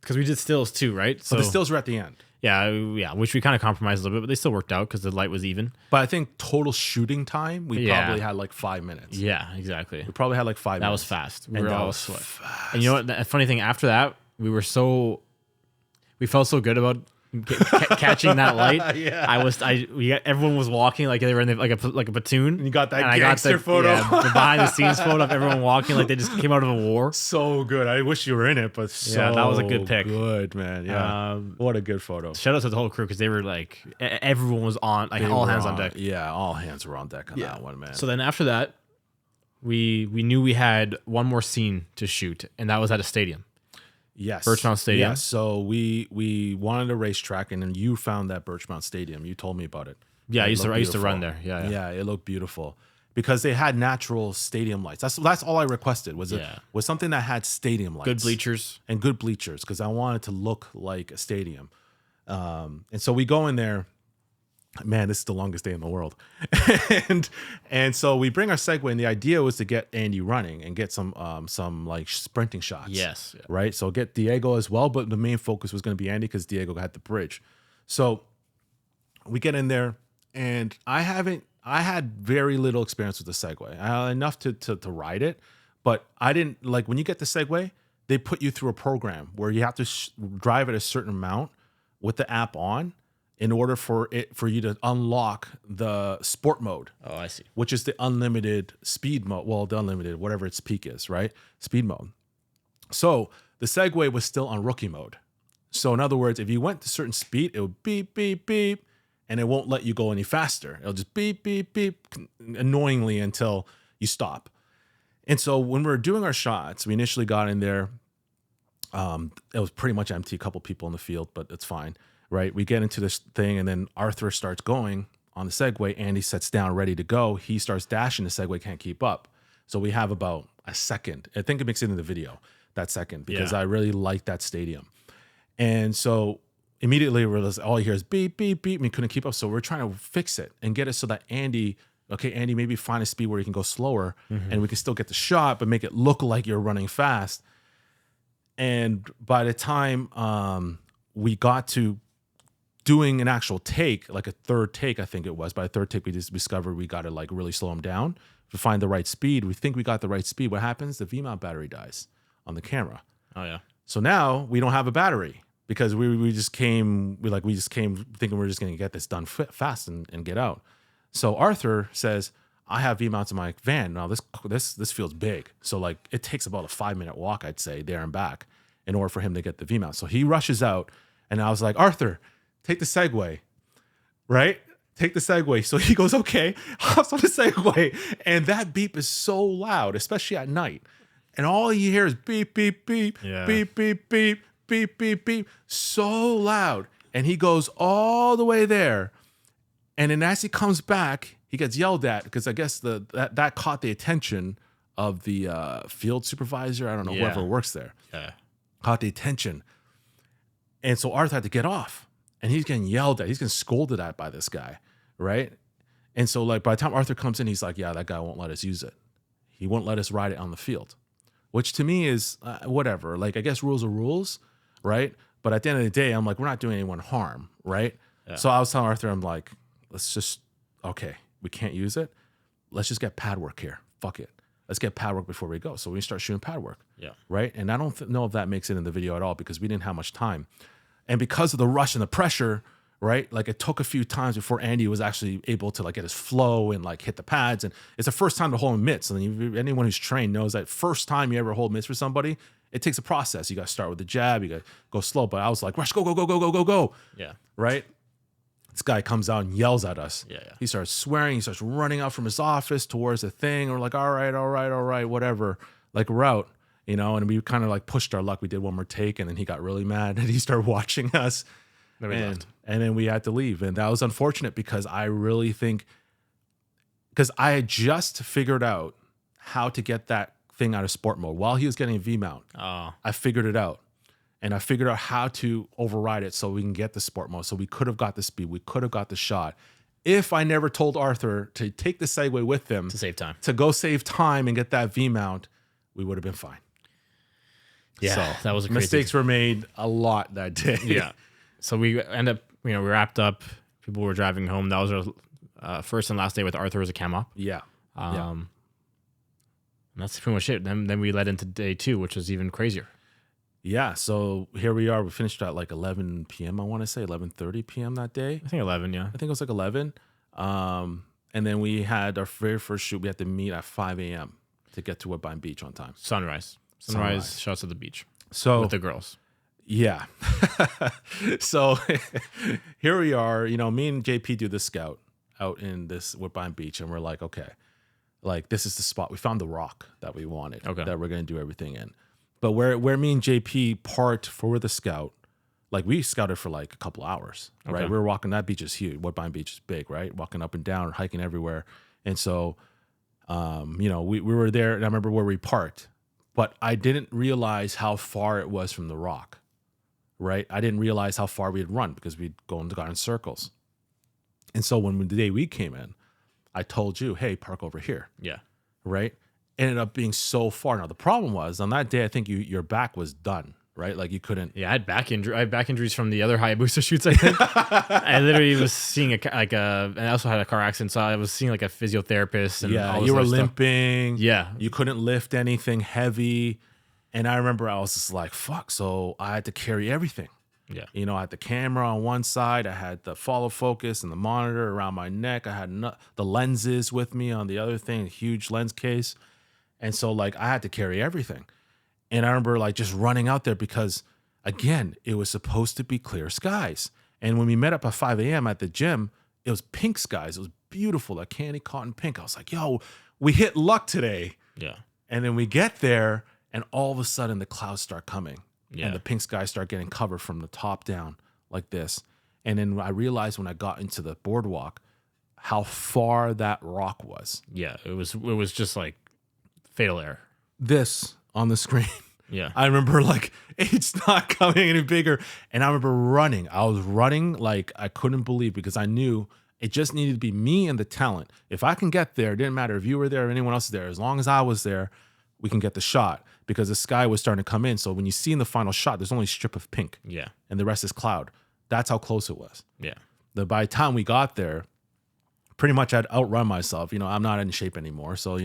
S2: Because we did stills too, right?
S1: So the stills were at the end.
S2: Yeah, which we kind of compromised a little bit, but they still worked out because the light was even.
S1: But I think total shooting time, we probably had like 5 minutes.
S2: Yeah, exactly.
S1: We probably had like 5 minutes.
S2: That was fast. We were all sweat. And you know what? The funny thing, after that, we felt so good about catching that light. Everyone was walking like they were in like a platoon.
S1: And you got that gangster photo,
S2: the behind the scenes photo of everyone walking like they just came out of a war.
S1: So good. I wish you were in it, but
S2: that was a good pick.
S1: Good, man. Yeah, what a good photo.
S2: Shout out to the whole crew because they were like everyone was on, like all hands on deck.
S1: Yeah, all hands were on deck on that one, man.
S2: So then after that, we knew we had one more scene to shoot, and that was at a stadium.
S1: Yes.
S2: Birchmount Stadium.
S1: Yes. So we wanted a racetrack, and then you found that Birchmount Stadium. You told me about it.
S2: Yeah, I used to run there. Yeah,
S1: it looked beautiful because they had natural stadium lights. That's all I requested was something that had stadium lights,
S2: good bleachers,
S1: because I wanted it to look like a stadium. And so we go in there. Man, this is the longest day in the world. and so we bring our Segway, and the idea was to get Andy running and get some like sprinting shots.
S2: Yes. Yeah.
S1: Right. So get Diego as well, but the main focus was going to be Andy because Diego had the bridge. So we get in there, and I had very little experience with the Segway. I had enough to ride it, but I didn't like when you get the Segway, they put you through a program where you have to drive at a certain amount with the app on, in order for you to unlock the sport mode.
S2: Oh, I see.
S1: Which is the unlimited speed mode. Well, the unlimited, whatever its peak is, right? Speed mode. So the Segway was still on rookie mode. So in other words, if you went to a certain speed, it would beep, beep, beep, and it won't let you go any faster. It'll just beep, beep, beep, annoyingly until you stop. And so when we were doing our shots, we initially got in there. It was pretty much empty, a couple people in the field, but it's fine. Right, we get into this thing, and then Arthur starts going on the Segway. Andy sits down, ready to go. He starts dashing. The Segway can't keep up. So we have about a second. I think it makes it in the video, that second, because I really like that stadium. And so immediately all you hear is beep, beep, beep. And we couldn't keep up. So we're trying to fix it and get it so that Andy, maybe find a speed where you can go slower, and we can still get the shot, but make it look like you're running fast. And by the time we got to doing an actual take, like a third take, I think it was. By the third take, we just discovered we got to like really slow him down to find the right speed. We think we got the right speed. What happens? The V-mount battery dies on the camera.
S2: Oh yeah.
S1: So now we don't have a battery because we just came thinking we're just going to get this done fast and get out. So Arthur says, I have V-mounts in my van. Now this feels big. So like it takes about a 5-minute walk, I'd say, there and back in order for him to get the V-mount. So he rushes out, and I was like, Arthur, take the Segway, right? Take the Segway. So he goes, okay, hops on the Segway. And that beep is so loud, especially at night. And all you hear is beep, beep, beep, beep, beep, beep, beep, beep, beep. So loud. And he goes all the way there. And then as he comes back, he gets yelled at because I guess that caught the attention of the field supervisor. I don't know, whoever works there.
S2: Yeah.
S1: Caught the attention. And so Arthur had to get off. And he's getting yelled at. He's getting scolded at by this guy, right? And so, like, by the time Arthur comes in, he's like, yeah, that guy won't let us use it. He won't let us ride it on the field, which to me is whatever. Like, I guess rules are rules, right? But at the end of the day, I'm like, we're not doing anyone harm, right? Yeah. So I was telling Arthur, I'm like, we can't use it. Let's just get pad work here. Fuck it. Let's get pad work before we go. So we start shooting pad work, right? And I don't know if that makes it in the video at all because we didn't have much time. And because of the rush and the pressure, right? Like it took a few times before Andy was actually able to like get his flow and like hit the pads. And it's the first time to hold mitts. And anyone who's trained knows that first time you ever hold mitts for somebody, it takes a process. You got to start with the jab. You got to go slow. But I was like, rush, go, go, go, go, go, go, go.
S2: Yeah.
S1: Right? This guy comes out and yells at us.
S2: Yeah.
S1: He starts swearing. He starts running out from his office towards the thing. We're like, all right, whatever. Like we're out. You know, and we kind of like pushed our luck. We did one more take, and then he got really mad, and he started watching us. And And then we had to leave. And that was unfortunate because I really think, because I had just figured out how to get that thing out of sport mode while he was getting a V-mount.
S2: Oh.
S1: I figured it out. And I figured out how to override it so we can get the sport mode. So we could have got the speed. We could have got the shot. If I never told Arthur to take the Segway with him.
S2: To save time.
S1: To go save time and get that V-mount, we would have been fine.
S2: Yeah,
S1: so
S2: that was a crazy.
S1: Mistakes were made a lot that day.
S2: Yeah. So we end up, we wrapped up. People were driving home. That was our first and last day with Arthur as a cam op.
S1: Yeah.
S2: And that's pretty much it. Then we led into day 2, which was even crazier.
S1: Yeah, so here we are. We finished at like 11 p.m., I want to say, 11:30 p.m. that day.
S2: I think 11, yeah.
S1: I think it was like 11. And then we had our very first shoot. We had to meet at 5 a.m. to get to Woodbine Beach on time.
S2: Sunrise shots of the beach.
S1: So
S2: with the girls.
S1: Yeah. So here we are. Me and JP do the scout out in this Woodbine Beach, and we're like, okay, like this is the spot. We found the rock that we wanted, that we're going to do everything in. But where me and JP parked for the scout, like we scouted for like a couple hours, right? We were walking, that beach is huge. Woodbine Beach is big, right? Walking up and down, hiking everywhere. And so, we were there, and I remember where we parked, but I didn't realize how far it was from the rock, right? I didn't realize how far we had run because we'd gone in circles. And so the day we came in, I told you, hey, park over here.
S2: Yeah.
S1: Right? Ended up being so far. Now the problem was on that day, I think your back was done, right? Like you couldn't.
S2: Yeah, I had back injuries from the other Hayabusa shoots. I think I literally was seeing and I also had a car accident, so I was seeing like a physiotherapist. And all this
S1: you were
S2: other
S1: limping.
S2: Stuff. Yeah,
S1: you couldn't lift anything heavy, and I remember I was just like, "Fuck!" So I had to carry everything.
S2: Yeah,
S1: I had the camera on one side, I had the follow focus and the monitor around my neck. I had the lenses with me on the other thing, a huge lens case. And so like I had to carry everything. And I remember like just running out there because again, it was supposed to be clear skies. And when we met up at 5 a.m. at the gym, it was pink skies. It was beautiful, like candy cotton pink. I was like, yo, we hit luck today.
S2: Yeah.
S1: And then we get there and all of a sudden the clouds start coming.
S2: Yeah.
S1: And the pink skies start getting covered from the top down like this. And then I realized when I got into the boardwalk how far that rock was.
S2: Yeah. It was just like fatal error.
S1: This on the screen.
S2: Yeah.
S1: I remember like it's not coming any bigger. And I remember running. I was running like I couldn't believe because I knew it just needed to be me and the talent. If I can get there, it didn't matter if you were there or anyone else there. As long as I was there, we can get the shot because the sky was starting to come in. So when you see in the final shot, there's only a strip of pink.
S2: Yeah.
S1: And the rest is cloud. That's how close it was.
S2: Yeah.
S1: By the time we got there, pretty much I'd outrun myself. I'm not in shape anymore. So,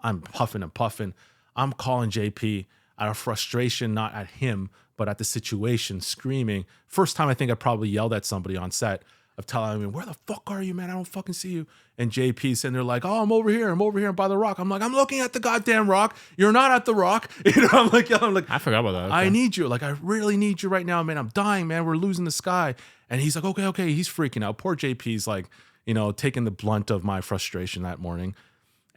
S1: I'm puffing and puffing. I'm calling JP out of frustration, not at him, but at the situation, screaming. First time I think I probably yelled at somebody on set of telling me, where the fuck are you, man? I don't fucking see you. And JP's sitting there like, oh, I'm over here by the rock. I'm like, I'm looking at the goddamn rock. You're not at the rock. I'm like,
S2: I forgot about that. Okay.
S1: I need you. Like, I really need you right now, man. I'm dying, man. We're losing the sky. And he's like, okay. He's freaking out. Poor JP's like, taking the blunt of my frustration that morning.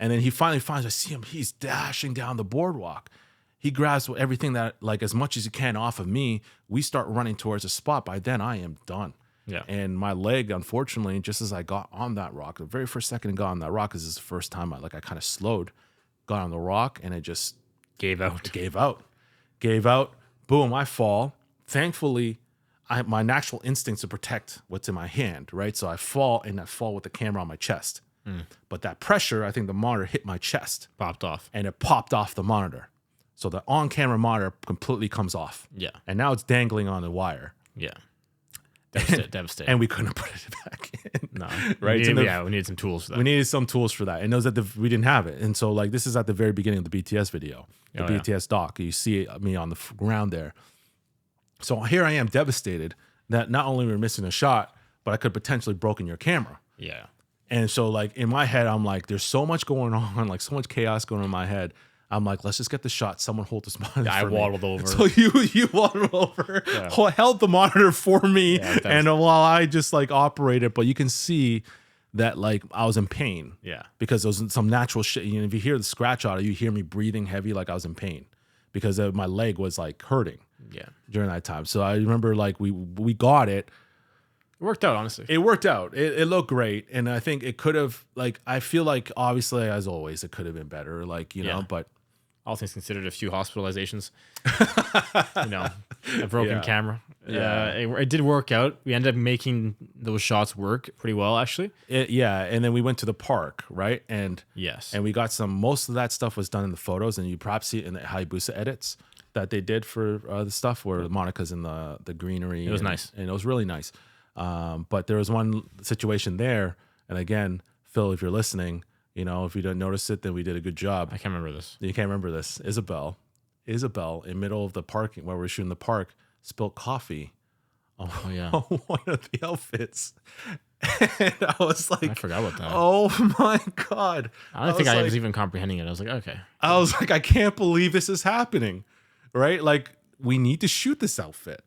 S1: And then he finally finds, I see him, he's dashing down the boardwalk. He grabs everything that, like, as much as he can off of me. We start running towards a spot. By then, I am done.
S2: Yeah.
S1: And my leg, unfortunately, just as I got on that rock, the very first second I got on that rock, this is the first time I kind of slowed, got on the rock, and it just
S2: gave out.
S1: Boom, I fall. Thankfully, my natural instincts to protect what's in my hand, right? So I fall, and I fall with the camera on my chest. But that pressure, I think the monitor hit my chest.
S2: Popped off.
S1: And it popped off the monitor. So the on-camera monitor completely comes off.
S2: Yeah.
S1: And now it's dangling on the wire.
S2: Yeah. Devastating.
S1: And we couldn't put it back in.
S2: No.
S1: Right?
S2: We needed some tools for that.
S1: We needed some tools for that. And those we didn't have it. And so like this is at the very beginning of the BTS video. The BTS doc. You see me on the ground there. So here I am devastated that not only we're missing a shot, but I could potentially broken your camera.
S2: Yeah.
S1: And so like in my head, I'm like, there's so much going on, like so much chaos going on in my head. I'm like, let's just get the shot. Someone hold this monitor.
S2: Yeah, I waddled over.
S1: So you waddled over, held the monitor for me, and while I just like operated, but you can see that like I was in pain.
S2: Yeah.
S1: Because there was some natural shit. If you hear the scratch audio, you hear me breathing heavy, like I was in pain because my leg was like hurting.
S2: Yeah.
S1: During that time. So I remember like we got it.
S2: It worked out, honestly.
S1: It worked out. It looked great. And I think it could have, like, I feel like obviously, as always, it could have been better, like, you know, but.
S2: All things considered, a few hospitalizations, you know, a broken camera. It did work out. We ended up making those shots work pretty well, actually.
S1: And then we went to the park, right? And
S2: yes,
S1: and we got most of that stuff was done in the photos, and you perhaps see it in the Hayabusa edits that they did for the stuff where Monica's in the greenery.
S2: It was nice,
S1: and it was really nice. But there was one situation there, and again, Phil, if you're listening. You know, if you don't notice it, then we did a good job.
S2: I can't remember this.
S1: You can't remember this. Isabel, in middle of the parking where we're shooting the park, spilled coffee on one of the outfits. And I was like,
S2: I forgot about that.
S1: Oh my God.
S2: I don't think I was even comprehending it. I was like, okay.
S1: I was like, I can't believe this is happening. Right? Like, we need to shoot this outfit.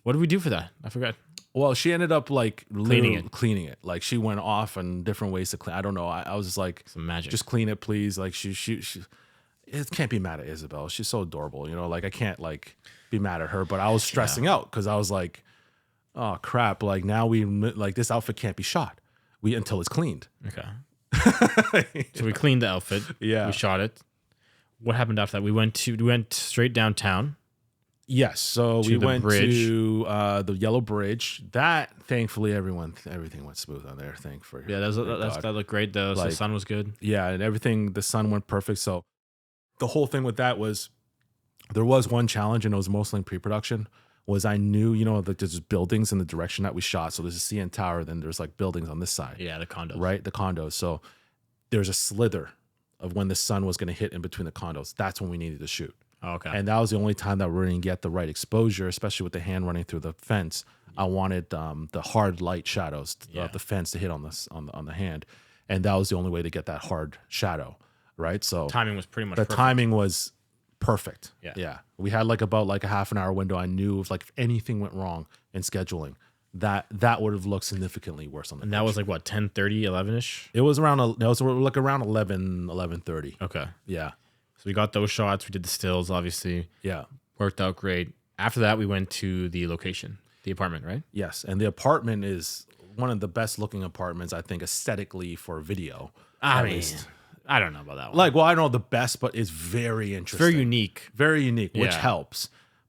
S2: What did we do for that? I forgot.
S1: Well, she ended up like
S2: cleaning it.
S1: Like she went off on different ways to clean. I don't know. I was just like,
S2: some magic.
S1: Just clean it, please. Like she it can't be mad at Isabel. She's so adorable. You know, like I can't like be mad at her. But I was stressing out because I was like, oh crap! Like now this outfit can't be shot. Until it's cleaned.
S2: Okay. So we cleaned the outfit.
S1: Yeah.
S2: We shot it. What happened after that? We went straight downtown.
S1: Yes, so we went to the Yellow Bridge. That thankfully everything went smooth on there. Thankfully,
S2: yeah, that looked great though. So the sun was good.
S1: Yeah, and the sun went perfect. So the whole thing with that was there was one challenge, and it was mostly in pre-production. Was I knew, you know, that there's buildings in the direction that we shot. So there's a CN Tower, then there's like buildings on this side.
S2: Yeah, the condos.
S1: Right, the condos. So there's a slither of when the sun was going to hit in between the condos. That's when we needed to shoot.
S2: Oh, okay.
S1: And that was the only time that we're going to get the right exposure, especially with the hand running through the fence. I wanted the hard light shadows of the fence to hit on the hand, and that was the only way to get that hard shadow, right? So
S2: timing was pretty much
S1: the timing was perfect.
S2: Yeah.
S1: We had about a half an hour window. I knew if anything went wrong in scheduling, that would have looked significantly worse on the.
S2: And that was like what 10:30, 11ish.
S1: It was around. It was like around 11:30.
S2: Okay.
S1: Yeah.
S2: So we got those shots. We did the stills, obviously.
S1: Yeah.
S2: Worked out great. After that, we went to the location, the apartment, right?
S1: Yes. And the apartment is one of the best looking apartments, I think, aesthetically for video.
S2: I mean, I don't know about that one.
S1: Like, well, I don't know the best, but it's very interesting.
S2: Very unique.
S1: Very unique, which helps.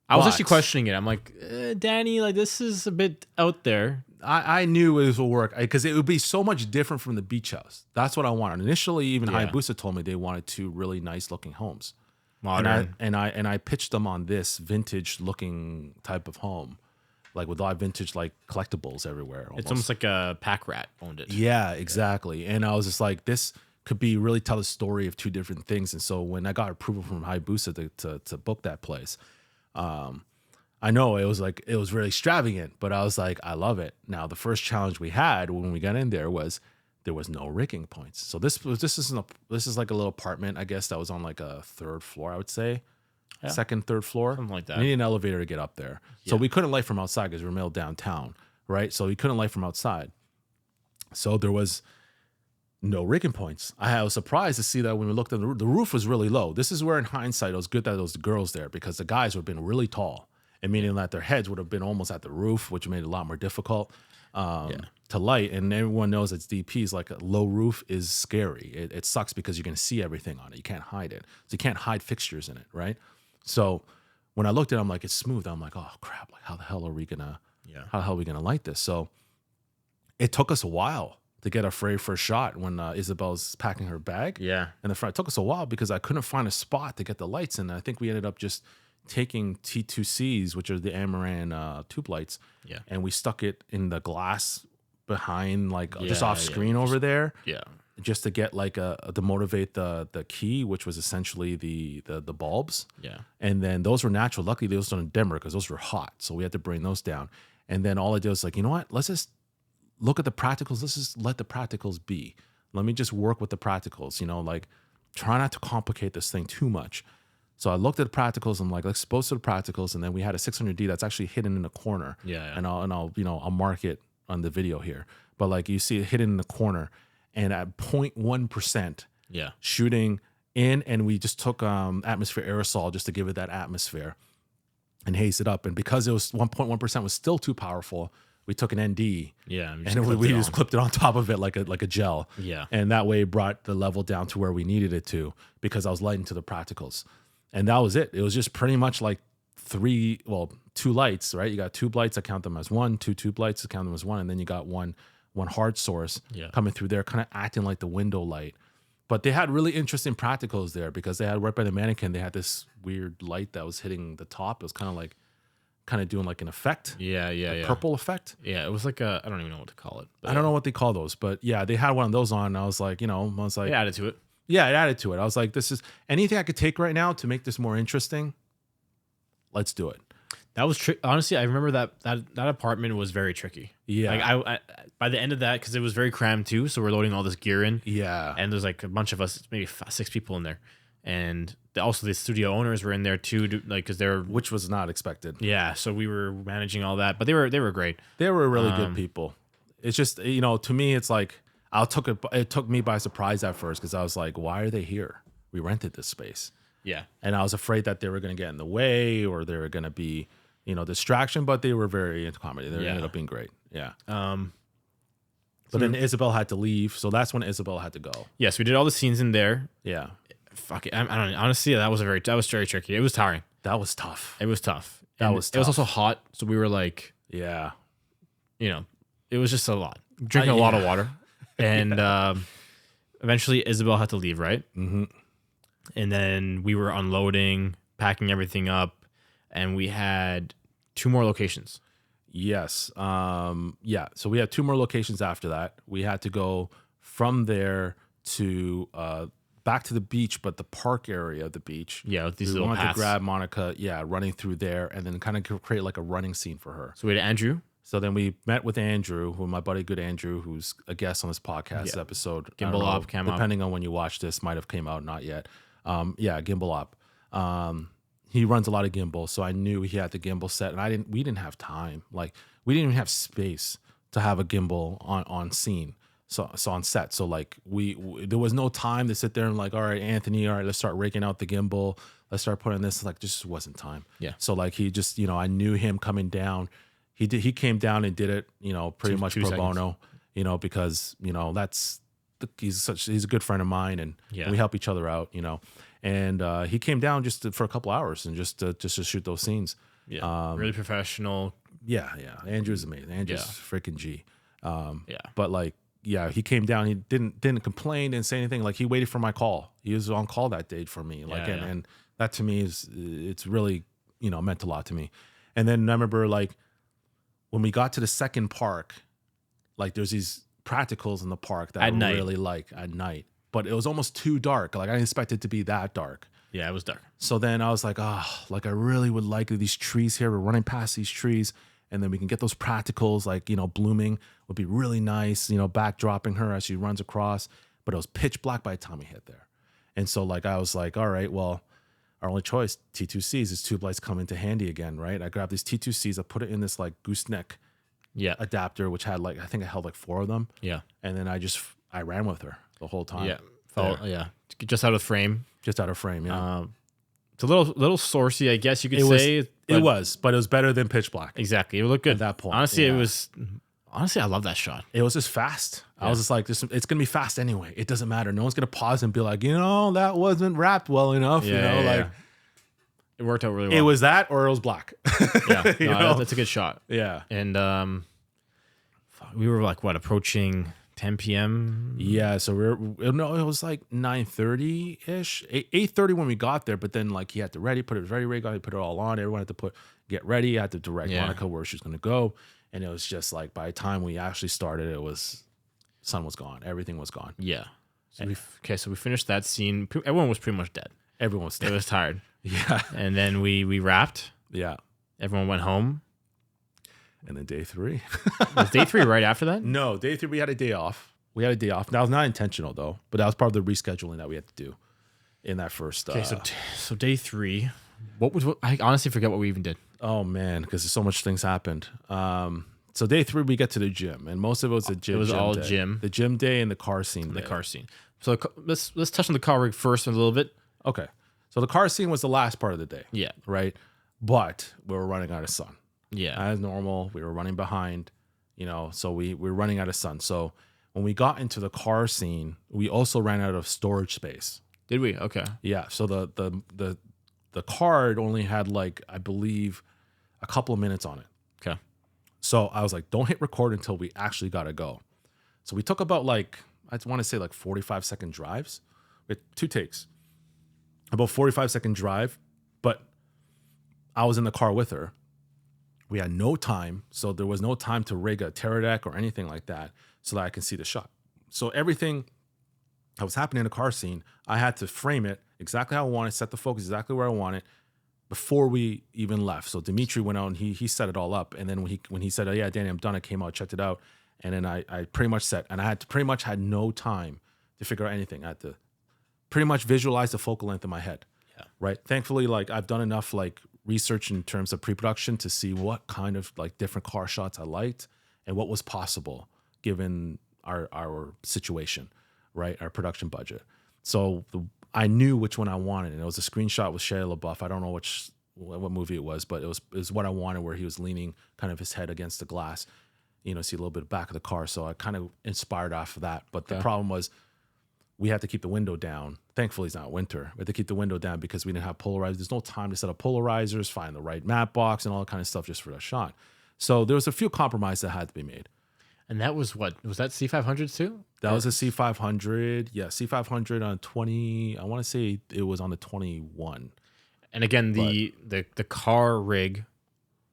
S2: I was actually questioning it. I'm like, Danny, like this is a bit out there.
S1: I knew it would work because it would be so much different from the beach house. That's what I wanted. Initially, even Hayabusa told me they wanted two really nice looking homes.
S2: Modern.
S1: And I pitched them on this vintage looking type of home, like with a lot of vintage like collectibles everywhere.
S2: It's almost like a pack rat owned it.
S1: Yeah, exactly. And I was just like, this could be really tell a story of two different things. And so when I got approval from Hayabusa to book that place, I know it was really extravagant, but I was like, I love it. Now the first challenge we had when we got in there was no rigging points. So this is like a little apartment, I guess, that was on like a third floor, I would say. Yeah. Second, third floor.
S2: Something like that.
S1: We need an elevator to get up there. Yeah. So we couldn't light from outside because we were middle downtown, right? So we couldn't light from outside. So there was no rigging points. I was surprised to see that when we looked at the roof was really low. This is where in hindsight, it was good that there was the girls there because the guys would have been really tall. And meaning that their heads would have been almost at the roof, which made it a lot more difficult to light. And everyone knows it's DPs, like a low roof is scary. It sucks because you're going to see everything on it. You can't hide it. So you can't hide fixtures in it, right? So when I looked at it, I'm like, it's smooth. I'm like, oh crap, like how the hell are we going to light this? So it took us a while to get our very first shot when Isabel's packing her bag.
S2: Yeah.
S1: And it took us a while because I couldn't find a spot to get the lights in. I think we ended up just taking T2Cs, which are the Amaran tube lights, and we stuck it in the glass behind, just off screen over there, just to get to motivate the key, which was essentially the bulbs, and then those were natural. Luckily, those were dimmer because those were hot, so we had to bring those down. And then all I did was like, you know what? Let's just look at the practicals. Let's just let the practicals be. Let me just work with the practicals. You know, like try not to complicate this thing too much. So I looked at the practicals. I'm like, let's post to the practicals, and then we had a 600D that's actually hidden in a corner. And I'll mark it on the video here. But like you see it hidden in the corner, and at 0.1%, shooting in, and we just took atmosphere aerosol just to give it that atmosphere, and hazed it up. And because it was 1.1% was still too powerful, we took an ND.
S2: Yeah,
S1: and we just clipped it on top of it like a gel.
S2: Yeah.
S1: And that way it brought the level down to where we needed it to, because I was lighting to the practicals. And that was it. It was just pretty much like two lights, right? You got tube lights, I count them as one, two tube lights, I count them as one, and then you got one hard source coming through there, kind of acting like the window light. But they had really interesting practicals there, because they had right by the mannequin, they had this weird light that was hitting the top. It was kind of doing like an effect.
S2: Yeah.
S1: Purple effect.
S2: Yeah, it was like I don't even know what to call it.
S1: I don't know what they call those, but yeah, they had one of those on. And I was like,
S2: it added to it.
S1: Yeah, it added to it. I was like, this is anything I could take right now to make this more interesting. Let's do it.
S2: That was honestly, I remember that apartment was very tricky.
S1: Yeah.
S2: Like I by the end of that, because it was very crammed too, so we're loading all this gear in.
S1: Yeah.
S2: And there's like a bunch of us, maybe 6 people in there, and also the studio owners were in there too, like because they're
S1: which was not expected.
S2: Yeah. So we were managing all that, but they were great.
S1: They were really good people. It's just to me, it's like it took me by surprise at first, because I was like, why are they here? We rented this space.
S2: Yeah. And
S1: I was afraid that they were going to get in the way, or they were going to be, distraction, but they were very accommodating. They ended up being great. Yeah. But then Isabel had to leave. So that's when Isabel had to go.
S2: Yes. We did all the scenes in there.
S1: Yeah.
S2: Fuck it. I don't know. Honestly, that was very tricky. It was tiring.
S1: That was tough.
S2: It was tough.
S1: It was
S2: also hot. So we were like,
S1: yeah,
S2: it was just a lot. Drinking a lot of water. And eventually Isabel had to leave, right?
S1: Mm-hmm.
S2: And then we were unloading, packing everything up, and we had 2 more locations.
S1: Yes. Yeah. So we had 2 more locations after that. We had to go from there to back to the beach, but the park area of the beach.
S2: Yeah, with these
S1: we
S2: little
S1: wanted
S2: paths.
S1: to grab Monica, running through there, and then kind of create like a running scene for her.
S2: So we had Andrew.
S1: So then we met with Andrew, my buddy, good Andrew, who's a guest on this podcast episode.
S2: Gimbal Op, Cam Op.
S1: Depending on when you watch this, might have came out, not yet. Gimbal Op. He runs a lot of gimbal, so I knew he had the gimbal set, and we didn't have time. Like, we didn't even have space to have a gimbal on scene. So on set. So like there was no time to sit there and like, all right, Anthony, all right, let's start raking out the gimbal. Let's start putting this, like, just wasn't time.
S2: Yeah.
S1: So like he just, I knew him coming down. He came down and did it, pretty much pro bono, because, he's a good friend of mine, and we help each other out, and he came down just for a couple hours and just to shoot those scenes.
S2: Yeah. Really professional.
S1: Yeah. Andrew's amazing. Andrew's freaking G.
S2: Yeah.
S1: But like, he came down. He didn't complain, didn't say anything. Like, he waited for my call. He was on call that day for me. Like, and that to me it's really, meant a lot to me. And then I remember, like, when we got to the second park, like, there's these practicals in the park that I really like at night, but it was almost too dark. Like, I didn't expect it to be that dark.
S2: Yeah, it was dark.
S1: So then I was like, I really would like these trees here. We're running past these trees, and then we can get those practicals, like, blooming would be really nice, backdropping her as she runs across. But it was pitch black by the time we hit there. And so, like, I was like, all right, well, our only choice, T2Cs, is tube lights come into handy again, right? I grabbed these T2Cs, I put it in this like gooseneck adapter, which had like, I think I held like 4 of them. Yeah. And then I ran with her the whole time.
S2: Yeah. Just out of frame.
S1: Just out of frame, yeah.
S2: It's a little sourcey, I guess you could say.
S1: It was, but it was better than pitch black.
S2: Exactly. It looked good
S1: at that point.
S2: Honestly, Honestly, I love that shot.
S1: It was just fast. Yeah. I was just like, it's going to be fast anyway. It doesn't matter. No one's going to pause and be like, that wasn't wrapped well enough. Like,
S2: it worked out really well.
S1: It was that, or it was black.
S2: That's a good shot.
S1: Yeah.
S2: And we were like, approaching 10 p.m.?
S1: Yeah. So it was like 9:30-ish, 8:30 when we got there. But then, like, he had to put it ready, put it all on. Everyone had to get ready. I had to direct Monica where she's going to go. And it was just like, by the time we actually started, sun was gone. Everything was gone.
S2: Yeah. So we finished that scene. Everyone was pretty much dead.
S1: Everyone was dead.
S2: It was tired.
S1: Yeah.
S2: And then we wrapped.
S1: Yeah.
S2: Everyone went home.
S1: And then day 3.
S2: Was day 3 right after that?
S1: No, day 3 we had a day off. That was not intentional though, but that was part of the rescheduling that we had to do in that first.
S2: Okay, so day 3. I honestly forget what we even did.
S1: Oh man, because so much things happened. So day 3 we get to the gym, and most of it was the gym.
S2: It was all
S1: day.
S2: gym.
S1: The gym day and the car scene.
S2: The car scene. So let's touch on the car rig first a little bit.
S1: Okay. So the car scene was the last part of the day.
S2: Yeah.
S1: Right. But we were running out of sun.
S2: Yeah.
S1: As normal, we were running behind. So we're running out of sun. So when we got into the car scene, we also ran out of storage space.
S2: Did we? Okay.
S1: Yeah. So the card only had like, I believe, a couple of minutes on it.
S2: Okay.
S1: So I was like, don't hit record until we actually got to go. So we took about like, I want to say like 45-second drives with 2 takes, about 45-second drive. But I was in the car with her. We had no time. So there was no time to rig a Teradek or anything like that so that I can see the shot. So everything that was happening in the car scene, I had to frame it exactly how I wanted, set the focus exactly where I want it before we even left. So Dimitri went out and he set it all up. And then when he said, oh, yeah, Danny, I'm done, I came out, checked it out. And then I pretty much set, and I had to pretty much had no time to figure out anything. I had to pretty much visualize the focal length in my head. Yeah. Right. Thankfully, like I've done enough like research in terms of pre-production to see what kind of like different car shots I liked and what was possible given our situation, right? Our production budget. So I knew which one I wanted, and it was a screenshot with Shia LaBeouf. I don't know what movie it was, but it was what I wanted, where he was leaning kind of his head against the glass, see a little bit back of the car. So I kind of inspired off of that. But the problem was we had to keep the window down. Thankfully, it's not winter. We had to keep the window down because we didn't have polarizers. There's no time to set up polarizers, find the right matte box, and all that kind of stuff just for that shot. So there was a few compromises that had to be made.
S2: And that was what? Was that C500 too?
S1: That was a C500. Yeah, C500 on 20. I want to say it was on the 21.
S2: And again, the car rig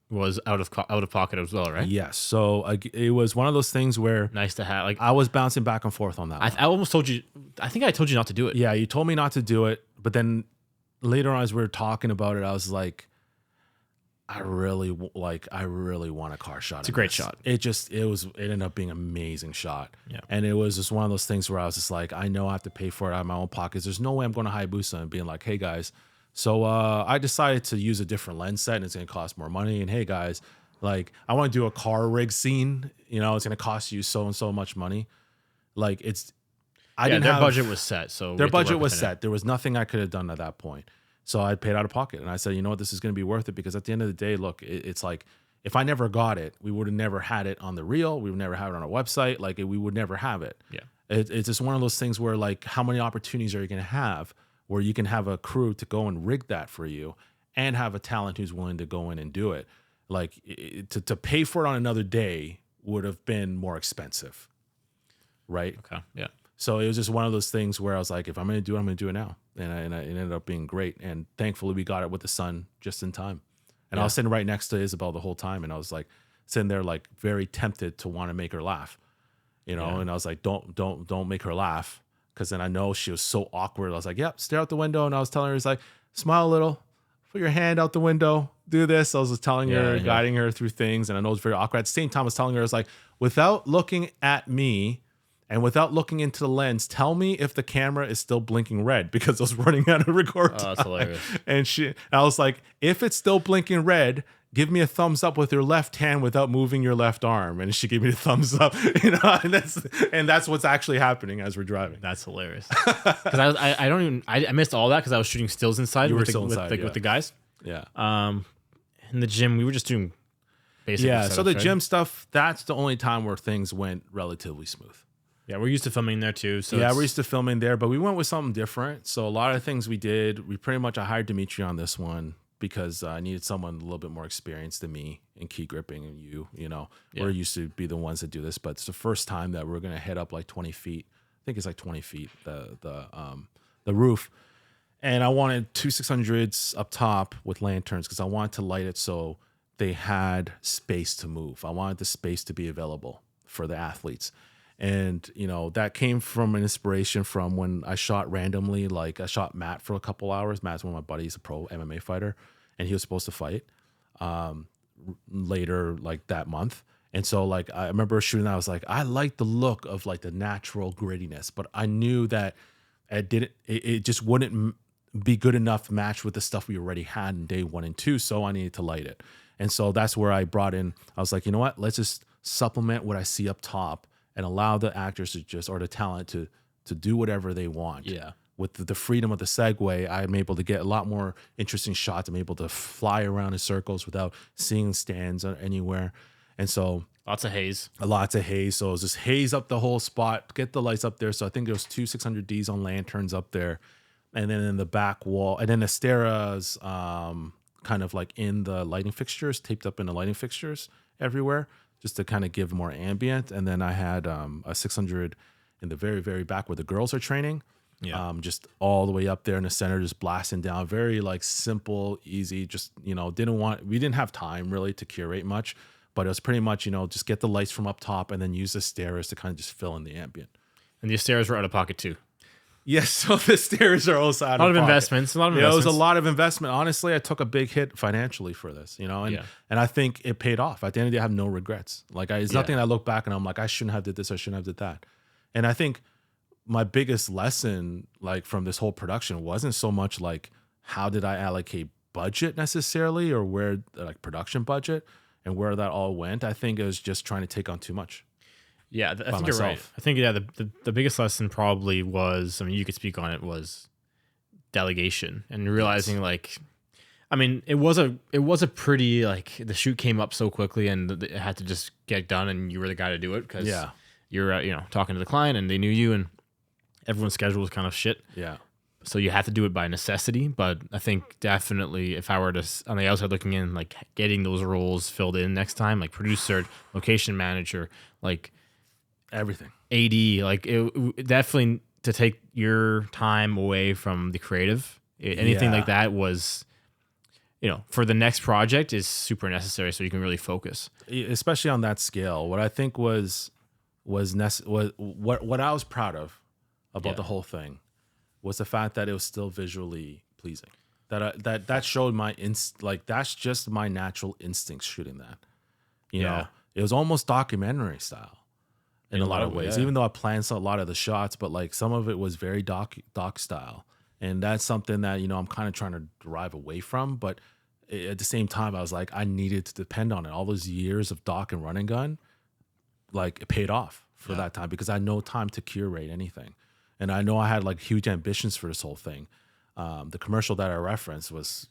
S2: was out of pocket as well, right?
S1: Yes. So it was one of those things where
S2: nice to have. Like
S1: I was bouncing back and forth on that.
S2: I almost told you. I think I told you not to do it.
S1: Yeah, you told me not to do it, but then later on, as we were talking about it, I was like, I really want a car shot.
S2: It's a great shot.
S1: It ended up being an amazing shot.
S2: Yeah.
S1: And it was just one of those things where I was just like, I know I have to pay for it out of my own pockets. There's no way I'm going to Hayabusa and being like, hey guys. So I decided to use a different lens set, and it's going to cost more money. And hey guys, like I want to do a car rig scene. It's going to cost you so and so much money. Like
S2: their budget was set. So
S1: their budget was set. There was nothing I could have done at that point. So I paid out of pocket, and I said, you know what, this is going to be worth it, because at the end of the day, look, it's like if I never got it, we would have never had it on the reel. We would never have it on our website. Like we would never have it.
S2: Yeah.
S1: It's just one of those things where like, how many opportunities are you going to have where you can have a crew to go and rig that for you and have a talent who's willing to go in and do it? Like to pay for it on another day would have been more expensive. Right.
S2: Okay. Yeah.
S1: So it was just one of those things where I was like, if I'm going to do it, I'm going to do it now. And it ended up being great. And thankfully we got it with the sun just in time. And I was sitting right next to Isabel the whole time. And I was like sitting there, like very tempted to want to make her laugh, and I was like, don't make her laugh. Cause then I know she was so awkward. I was like, yep, stare out the window. And I was telling her, it's like, smile a little, put your hand out the window, do this. I was just telling her, guiding her through things. And I know it's very awkward. At the same time, I was telling her, I was like, without looking at me, and without looking into the lens, tell me if the camera is still blinking red, because I was running out of record time.
S2: That's hilarious.
S1: And I was like, if it's still blinking red, give me a thumbs up with your left hand without moving your left arm. And she gave me the thumbs up, and that's what's actually happening as we're driving.
S2: That's hilarious. Because I missed all that because I was shooting stills inside. With the guys.
S1: Yeah.
S2: In the gym, we were just doing basic.
S1: Yeah. So the gym stuff, that's the only time where things went relatively smooth.
S2: Yeah, we're used to filming there too. So
S1: yeah, we're used to filming there, but we went with something different. So a lot of things we did, I hired Dimitri on this one because I needed someone a little bit more experienced than me in key gripping, and we're used to be the ones that do this, but it's the first time that we're going to head up like 20 feet. I think it's like 20 feet, the roof. And I wanted 2 600s up top with lanterns because I wanted to light it so they had space to move. I wanted the space to be available for the athletes. And, that came from an inspiration from when I shot randomly. Like I shot Matt for a couple hours. Matt's one of my buddies, a pro MMA fighter, and he was supposed to fight later, like that month. And so like, I remember shooting that. I was like, I like the look of like the natural grittiness, but I knew that it just wouldn't be good enough match with the stuff we already had in day 1 and 2. So I needed to light it. And so that's where I brought in, I was like, you know what, let's just supplement what I see up top and allow the actors or the talent to do whatever they want.
S2: Yeah.
S1: With the freedom of the segue, I'm able to get a lot more interesting shots. I'm able to fly around in circles without seeing stands anywhere. And so
S2: Lots of haze.
S1: Lots of haze. So it was just haze up the whole spot, get the lights up there. So I think there was 2 600Ds on lanterns up there. And then in the back wall, and then Astera's kind of like in the lighting fixtures, taped up in the lighting fixtures everywhere, just to kind of give more ambient. And then I had a 600 in the very, very back where the girls are training.
S2: Yeah.
S1: Just all the way up there in the center, just blasting down. Very like simple, easy, just, we didn't have time really to curate much, but it was pretty much, just get the lights from up top and then use the stairs to kind of just fill in the ambient.
S2: And the stairs were out of pocket too.
S1: Yes, so the stairs are also out of pocket.
S2: A lot of investments.
S1: It was a lot of investment. Honestly, I took a big hit financially for this, and I think it paid off. At the end of the day, I have no regrets. Like, it's nothing I look back and I'm like, I shouldn't have did this, I shouldn't have did that. And I think my biggest lesson, like, from this whole production wasn't so much like how did I allocate budget necessarily, or where, like, production budget and where that all went. I think it was just trying to take on too much.
S2: Yeah, I think you're right. I think, the biggest lesson probably was, I mean, you could speak on it, was delegation and realizing, like, I mean, it was a pretty, like, the shoot came up so quickly and it had to just get done, and you were the guy to do it because you're, talking to the client and they knew you, and everyone's schedule was kind of shit.
S1: Yeah.
S2: So you had to do it by necessity. But I think definitely if I were to, on the outside looking in, like, getting those roles filled in next time, like producer, location manager, like,
S1: everything,
S2: AD, like, it definitely, to take your time away from the creative, anything like that was, for the next project is super necessary, so you can really focus,
S1: especially on that scale. What I think what I was proud of about the whole thing was the fact that it was still visually pleasing. That showed my that's just my natural instincts shooting that. It was almost documentary style. In a lot of ways, even though I planned a lot of the shots, but like some of it was very doc style, and that's something that I'm kind of trying to derive away from. But at the same time, I was like, I needed to depend on it. All those years of doc and run and gun, like, it paid off for that time, because I had no time to curate anything, and I know I had like huge ambitions for this whole thing. The commercial that I referenced was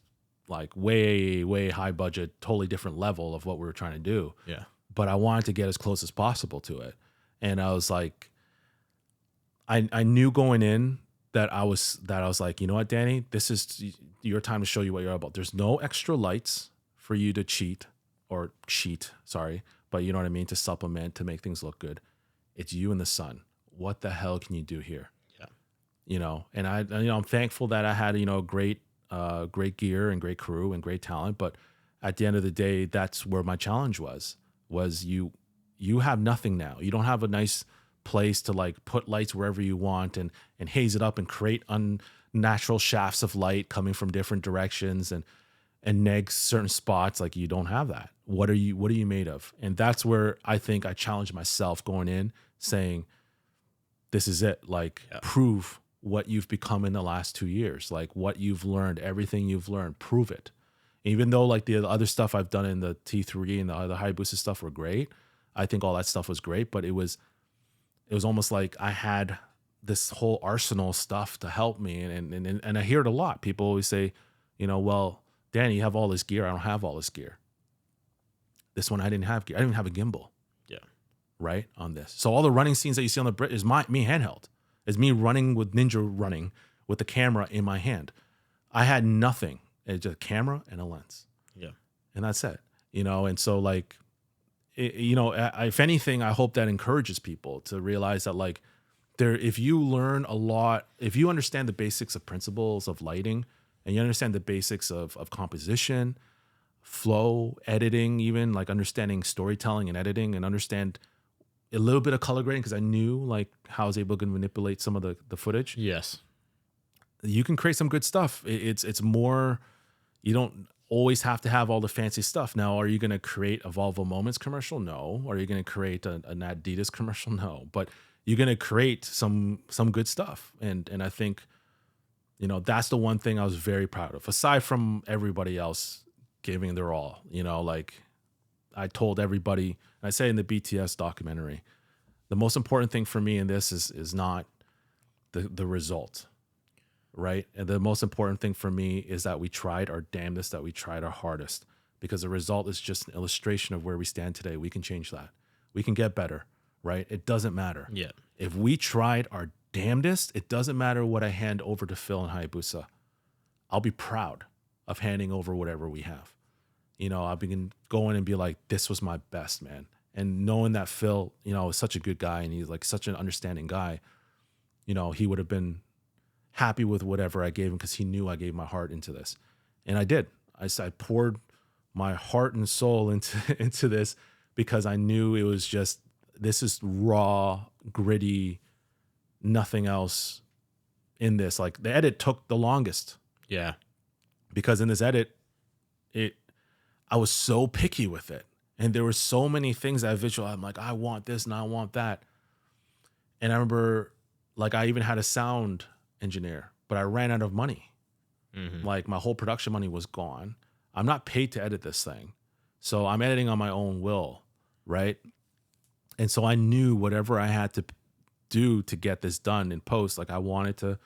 S1: like way, way high budget, totally different level of what we were trying to do.
S2: Yeah,
S1: but I wanted to get as close as possible to it. And I was like, I knew going in that I was like, you know what, Danny, this is your time to show you what you're about. There's no extra lights for you to cheat, but you know what I mean, to supplement, to make things look good. It's you and the sun. What the hell can you do here? Yeah. And I'm thankful that I had, great gear and great crew and great talent. But at the end of the day, that's where my challenge was you have nothing now. You don't have a nice place to, like, put lights wherever you want and haze it up and create unnatural shafts of light coming from different directions and neg certain spots. Like, you don't have that. What are you made of? And that's where I think I challenged myself going in, saying, this is it. Like, prove what you've become in the last 2 years. Like, what you've learned, everything you've learned, prove it. Even though, like, the other stuff I've done in the T3 and the other Hayabusa stuff were great. I think all that stuff was great, but it was almost like I had this whole arsenal of stuff to help me. And I hear it a lot. People always say, well, Danny, you have all this gear. I don't have all this gear. This one, I didn't have gear. I didn't even have a gimbal. Yeah. Right. On this. So all the running scenes that you see on the Brit is me handheld. It's me running with running with the camera in my hand. I had nothing. It's just a camera and a lens. Yeah. And that's it, and so, like, if anything, I hope that encourages people to realize that, like, if you learn a lot, if you understand the basics of principles of lighting, and you understand the basics of composition, flow, editing, even, like, understanding storytelling and editing, and understand a little bit of color grading, because I knew, like, how I was able to manipulate some of the footage. Yes. You can create some good stuff. It's more, you don't always have to have all the fancy stuff. Now, are you going to create a Volvo Moments commercial? No. Are you going to create an Adidas commercial? No. But you're going to create some good stuff. And I think, that's the one thing I was very proud of, aside from everybody else giving their all. Like, I told everybody, and I say in the BTS documentary, the most important thing for me in this is not the result. Right. And the most important thing for me is that we tried our damnedest, that we tried our hardest, because the result is just an illustration of where we stand today. We can change that. We can get better, right? It doesn't matter.
S2: Yeah.
S1: If we tried our damnedest, it doesn't matter what I hand over to Phil and Hayabusa. I'll be proud of handing over whatever we have. You know, I'll begin going and be like, this was my best, man. And knowing that Phil, you know, is such a good guy and he's like such an understanding guy, you know, he would have been happy with whatever I gave him because he knew I gave my heart into this. And I did. I poured my heart and soul into this because I knew it was just, this is raw, gritty, nothing else in this. Like the edit took the longest.
S2: Yeah.
S1: Because in this edit, I was so picky with it. And there were so many things that I visualized. I'm like, I want this and I want that. And I remember, like, I even had a sound engineer, but I ran out of money. Mm-hmm. Like, my whole production money was gone. I'm not paid to edit this thing. So I'm editing on my own will, right? And so I knew whatever I had to do to get this done in post, like, I wanted to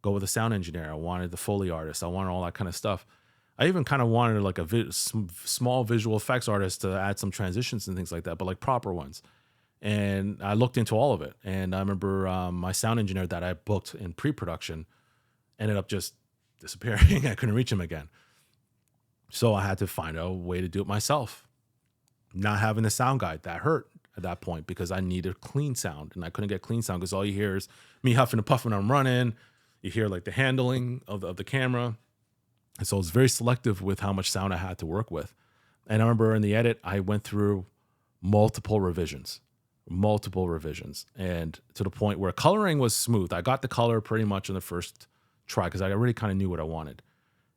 S1: go with a sound engineer. I wanted the Foley artist. I wanted all that kind of stuff. I even kind of wanted like a small visual effects artist to add some transitions and things like that, but like proper ones. And I looked into all of it. And I remember my sound engineer that I booked in pre-production ended up just disappearing. I couldn't reach him again. So I had to find a way to do it myself. Not having the sound guide, that hurt at that point because I needed clean sound. And I couldn't get clean sound because all you hear is me huffing and puffing when I'm running. You hear like the handling of the camera. And so I was very selective with how much sound I had to work with. And I remember in the edit, I went through multiple revisions. And to the point where coloring was smooth. I got the color pretty much in the first try because I already kind of knew what I wanted.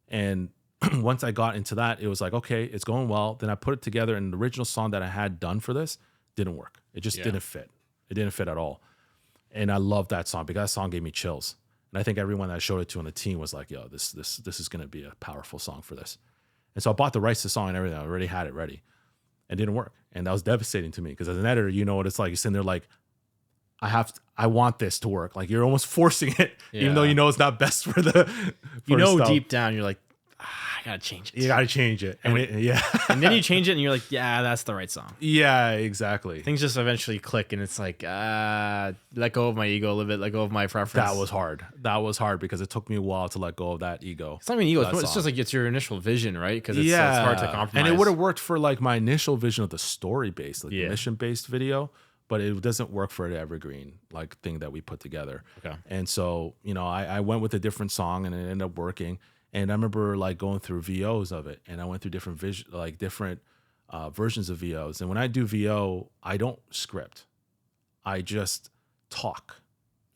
S1: And once I got into that, it was like, okay, it's going well. Then I put it together and the original song that I had done for this didn't work. It just didn't fit. It didn't fit at all. And I love that song because that song gave me chills. And I think everyone that I showed it to on the team was like, yo, this is going to be a powerful song for this. And so I bought the rights to the song and everything. I already had it ready. And it didn't work. And that was devastating to me because as an editor, you know what it's like. You're sitting there like, I want this to work. Like you're almost forcing it, even though you know it's not best for the
S2: deep down, you're like, I gotta change it.
S1: You gotta change it. And
S2: and then you change it and you're like, yeah, that's the right song.
S1: Yeah, exactly.
S2: Things just eventually click and it's like, let go of my ego a little bit, let go of my preference.
S1: That was hard because it took me a while to let go of that ego.
S2: It's not even ego. It's just like it's your initial vision, right? Because it's hard to compromise.
S1: And it would have worked for like my initial vision of the story-based, like the mission-based video, but it doesn't work for an evergreen like thing that we put together. Okay. And so, you know, I went with a different song and it ended up working. And I remember like going through VOs of it, and I went through different versions of VOs. And when I do VO, I don't script. I just talk,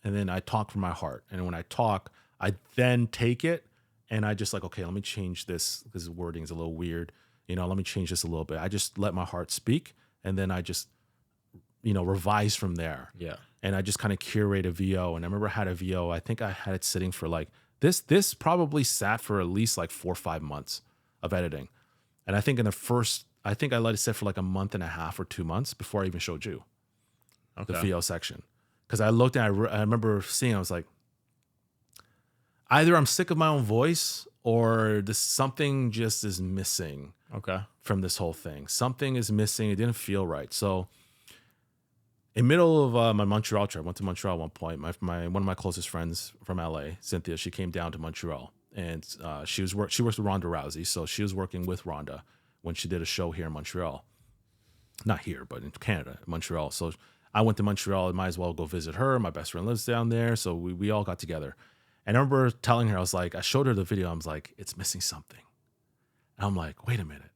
S1: and then I talk from my heart. And when I talk, I then take it and I just like, okay, let me change this because the wording is a little weird. You know, let me change this a little bit. I just let my heart speak, and then I just, you know, revise from there. Yeah. And I just kind of curate a VO. And I remember I had a VO. I think I had it sitting for like. This probably sat for at least like 4 or 5 months of editing. And I think I let it sit for like a month and a half or 2 months before I even showed you the VO section. Because I looked at I remember seeing, I was like, either I'm sick of my own voice or something just is missing from this whole thing. Something is missing. It didn't feel right. So in middle of my Montreal trip, I went to Montreal at one point. One of my closest friends from LA, Cynthia, she came down to Montreal, and she works with Ronda Rousey, so she was working with Ronda when she did a show here in Montreal. Not here, but in Canada, Montreal. So I went to Montreal. I might as well go visit her. My best friend lives down there, so we all got together. And I remember telling her, I showed her the video. I was like, it's missing something. And I'm like, wait a minute.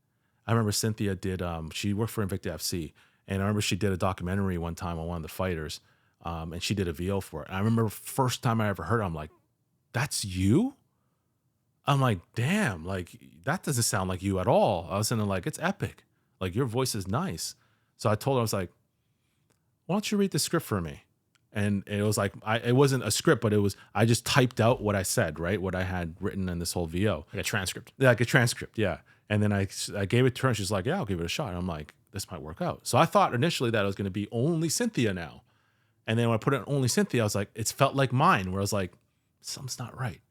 S1: I remember Cynthia did. She worked for Invicta FC. And I remember she did a documentary one time on one of the fighters, and she did a VO for it. And I remember first time I ever heard it, I'm like, that's you? I'm like, damn, like, that doesn't sound like you at all. I was sitting there like, it's epic. Like, your voice is nice. So I told her, I was like, why don't you read the script for me? And it was like, it wasn't a script, but I just typed out what I said, right? What I had written in this whole VO.
S2: Like a transcript.
S1: Like a transcript, yeah. And then I gave it to her, and she's like, yeah, I'll give it a shot. And I'm like, this might work out. So I thought initially that it was going to be only Cynthia now. And then when I put it on only Cynthia, I was like, it's felt like mine, where I was like, something's not right.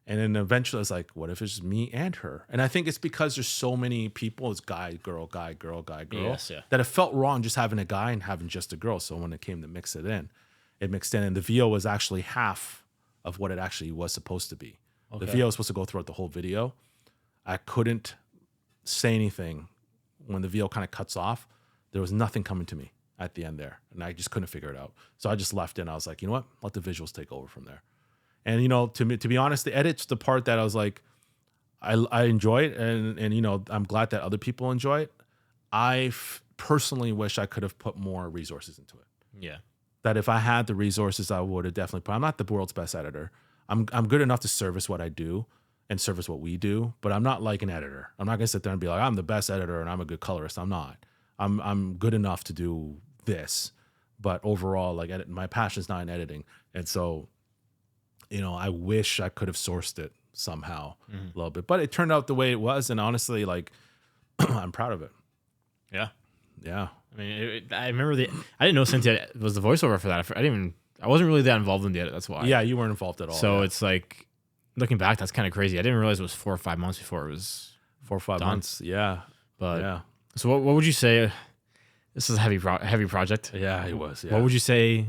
S1: And then eventually I was like, what if it's just me and her? And I think it's because there's so many people, it's guy, girl, guy, girl, guy, girl,
S2: Yes, yeah.
S1: that it felt wrong just having a guy and having just a girl. So when it came to mix it mixed in. And the VO was actually half of what it actually was supposed to be.
S2: Okay.
S1: The VO was supposed to go throughout the whole video. I couldn't say anything when the VO kind of cuts off. There was nothing coming to me at the end there, and I just couldn't figure it out. So I just left it, and I was like, you know what? Let the visuals take over from there. And, you know, to be honest, the edit's the part that I was like, I enjoy it, and you know, I'm glad that other people enjoy it. I personally wish I could have put more resources into it.
S2: Yeah.
S1: That if I had the resources, I would have definitely put. I'm not the world's best editor. I'm good enough to service what I do and service what we do, but I'm not like an editor. I'm not gonna sit there and be like, I'm the best editor and I'm a good colorist. I'm not. I'm good enough to do this, but overall, like my passion is not in editing, and so, you know, I wish I could have sourced it somehow a little bit, but it turned out the way it was, and honestly, like, I'm proud of it.
S2: Yeah.
S1: Yeah.
S2: I mean, I remember I didn't know Cynthia was the voiceover for that. I wasn't really that involved in the edit. That's why.
S1: Yeah, you weren't involved at all.
S2: So
S1: yeah.
S2: it's like, looking back, that's kind of crazy. I didn't realize it was 4 or 5 months before it was
S1: 4 or 5
S2: done.
S1: months. Yeah.
S2: But
S1: yeah.
S2: So what would you say? This is a heavy project.
S1: Yeah, it was. Yeah.
S2: What would you say?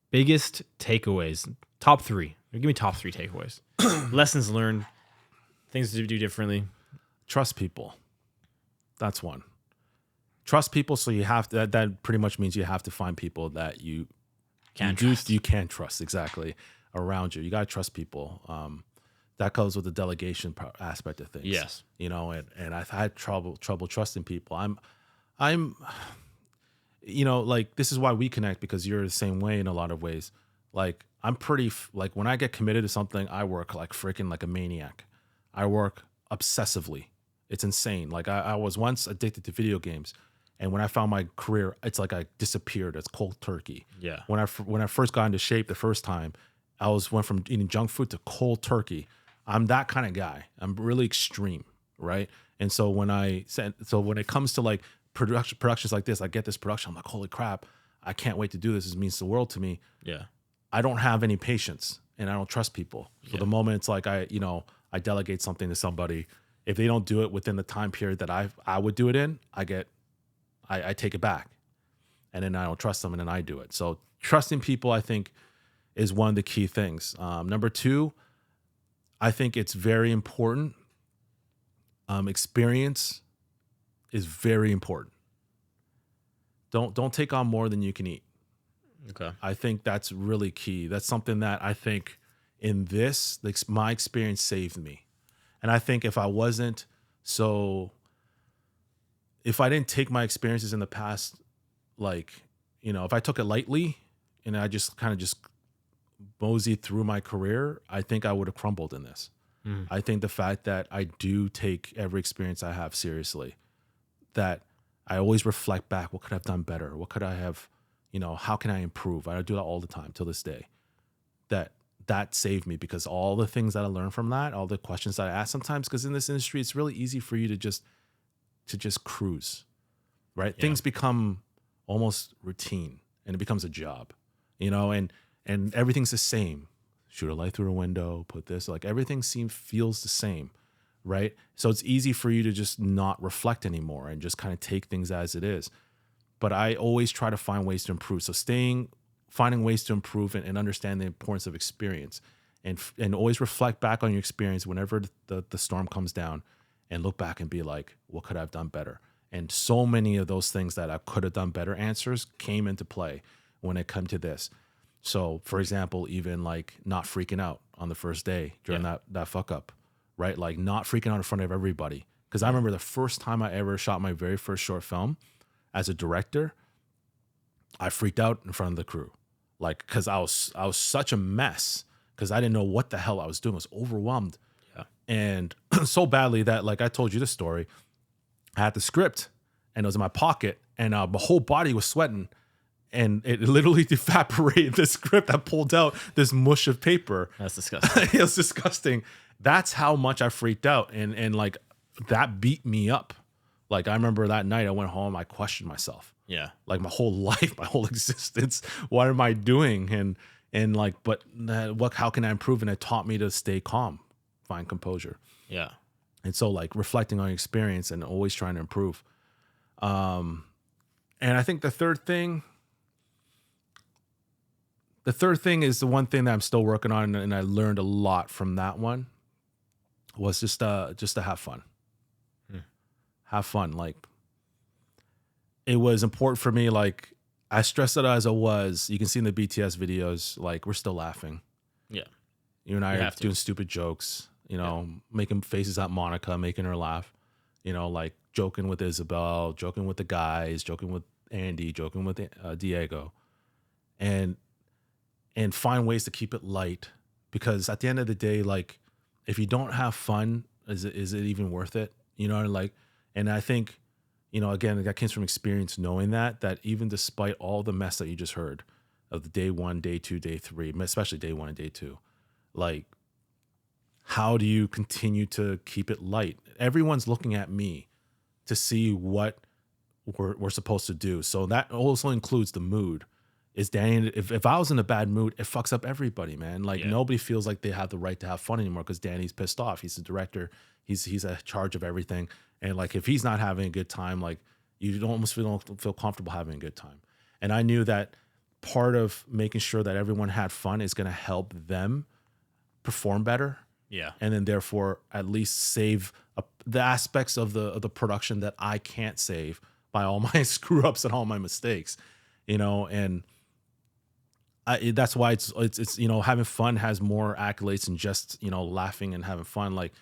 S2: Biggest takeaways? Top 3. Give me top 3 takeaways. Lessons learned. Things to do differently.
S1: Trust people. That's one. Trust people. So you have to. That pretty much means you have to find people that you can trust exactly around you. You got to trust people. That goes with the delegation aspect of things.
S2: Yes.
S1: You know, and I've had trouble trusting people. I'm, you know, like, this is why we connect, because you're the same way in a lot of ways. Like, I'm pretty, like, when I get committed to something, I work like freaking like a maniac. I work obsessively. It's insane. Like, I was once addicted to video games. And when I found my career, it's like I disappeared. It's cold turkey.
S2: Yeah.
S1: When I first got into shape the first time, went from eating junk food to cold turkey. I'm that kind of guy. I'm really extreme, right? And so when it comes to like productions like this, I get this production, I'm like, holy crap, I can't wait to do this. This means the world to me.
S2: Yeah.
S1: I don't have any patience, and I don't trust people. So the moment it's like I delegate something to somebody, if they don't do it within the time period that I would do it in, I take it back, and then I don't trust them, and then I do it. So trusting people, I think, is one of the key things. Number 2, I think it's very important. Experience is very important. Don't take on more than you can eat.
S2: Okay.
S1: I think that's really key. That's something that I think in this, like, my experience saved me. And I think if I didn't take my experiences in the past, like, you know, if I took it lightly and I just kind of just moseyed through my career, I think I would have crumbled in this. I think the fact that I do take every experience I have seriously, that I always reflect back, what could I have done better? What could I have, you know, how can I improve? I do that all the time till this day. That saved me, because all the things that I learned from that, all the questions that I ask sometimes, because in this industry, it's really easy for you to just cruise, right?
S2: Yeah.
S1: Things become almost routine, and it becomes a job, you know, and everything's the same. Shoot a light through a window, put this, like, everything feels the same, right? So it's easy for you to just not reflect anymore and just kind of take things as it is. But I always try to find ways to improve. So finding ways to improve and understand the importance of experience, and always reflect back on your experience whenever the storm comes down, and look back and be like, what could I have done better? And so many of those things that I could have done better answers came into play when it came to this. So, for example, even like not freaking out on the first day during that fuck up, right? Like, not freaking out in front of everybody. Because I remember the first time I ever shot my very first short film as a director, I freaked out in front of the crew. Like, because I was such a mess, because I didn't know what the hell I was doing. I was overwhelmed.
S2: Yeah.
S1: And so badly that, like, I told you this story, I had the script and it was in my pocket, and my whole body was sweating, and it literally evaporated the script. I pulled out this mush of paper.
S2: That's disgusting.
S1: It was disgusting. That's how much I freaked out. And like, that beat me up. Like, I remember that night I went home, I questioned myself.
S2: Yeah.
S1: Like, my whole life, my whole existence. What am I doing? And like, but how can I improve? And it taught me to stay calm, find composure.
S2: Yeah.
S1: And so like reflecting on your experience and always trying to improve. And I think the third thing is the one thing that I'm still working on, and I learned a lot from that one, was just to have fun. Have fun. Like, it was important for me. Like, as stressed out as I was, you can see in the BTS videos, like, we're still laughing.
S2: Yeah.
S1: You and I are doing stupid jokes, you know, making faces at Monica, making her laugh, you know, like joking with Isabel, joking with the guys, joking with Andy, joking with Diego, and find ways to keep it light, because at the end of the day, like, if you don't have fun, is it even worth it? You know, like, and I think, you know, again, that comes from experience, knowing that even despite all the mess that you just heard of the day 1, day 2, day 3, especially day 1 and day 2, like, how do you continue to keep it light? Everyone's looking at me to see what we're supposed to do. So that also includes the mood. Is Danny, if I was in a bad mood, it fucks up everybody, man. Like, nobody feels like they have the right to have fun anymore because Danny's pissed off. He's the director. He's in charge of everything. And like, if he's not having a good time, like, you don't feel comfortable having a good time. And I knew that part of making sure that everyone had fun is going to help them perform better.
S2: Yeah.
S1: And then therefore at least save the aspects of the production that I can't save by all my screw ups and all my mistakes, you know. And that's why it's you know, having fun has more accolades than just, you know, laughing and having fun. Like,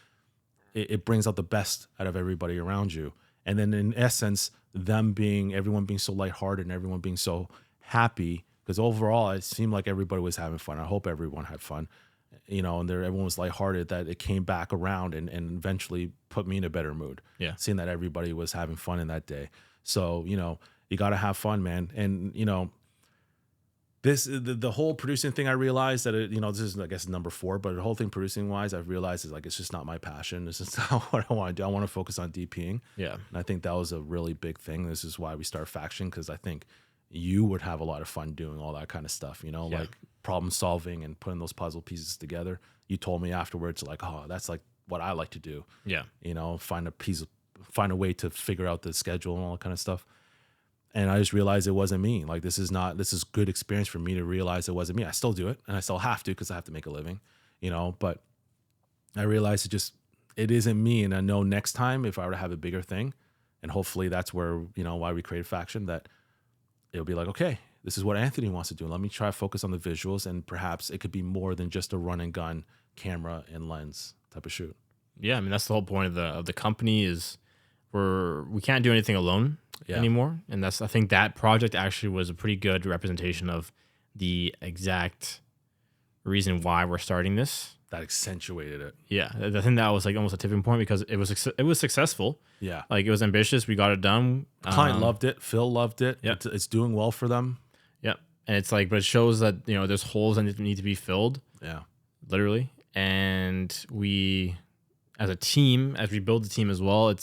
S1: it brings out the best out of everybody around you. And then in essence, everyone being so lighthearted and everyone being so happy, because overall it seemed like everybody was having fun. I hope everyone had fun, you know, and everyone was lighthearted, that it came back around and eventually put me in a better mood.
S2: Yeah.
S1: Seeing that everybody was having fun in that day. So, you know, you got to have fun, man. And, you know, the whole producing thing, I realized that you know, this is, I guess, number 4, but the whole thing producing wise, I've realized is like, it's just not my passion. This is not what I want to do. I want to focus on DPing.
S2: Yeah.
S1: And I think that was a really big thing. This is why we start Faction, because I think you would have a lot of fun doing all that kind of stuff, you know, like problem solving and putting those puzzle pieces together. You told me afterwards, like, oh, that's like what I like to do. Yeah. You know, find a way to figure out the schedule and all that kind of stuff. And I just realized it wasn't me. Like, this is good experience for me to realize it wasn't me. I still do it, and I still have to, because I have to make a living, you know, but I realized it isn't me. And I know next time, if I were to have a bigger thing, and hopefully that's where, you know, why we created Faction, that it'll be like, okay, this is what Anthony wants to do. Let me try to focus on the visuals, and perhaps it could be more than just a run and gun camera and lens type of shoot.
S2: Yeah. I mean, that's the whole point of the company, is we can't do anything alone anymore. And I think that project actually was a pretty good representation of the exact reason why we're starting this.
S1: That accentuated it.
S2: Yeah. I think that was like almost a tipping point, because it was successful. Yeah. Like, it was ambitious. We got it done.
S1: The client loved it. Phil loved it. Yeah. It's doing well for them.
S2: Yeah. And it's like, but it shows that, you know, there's holes that need to be filled. Yeah. Literally. And we, as a team, as we build the team as well,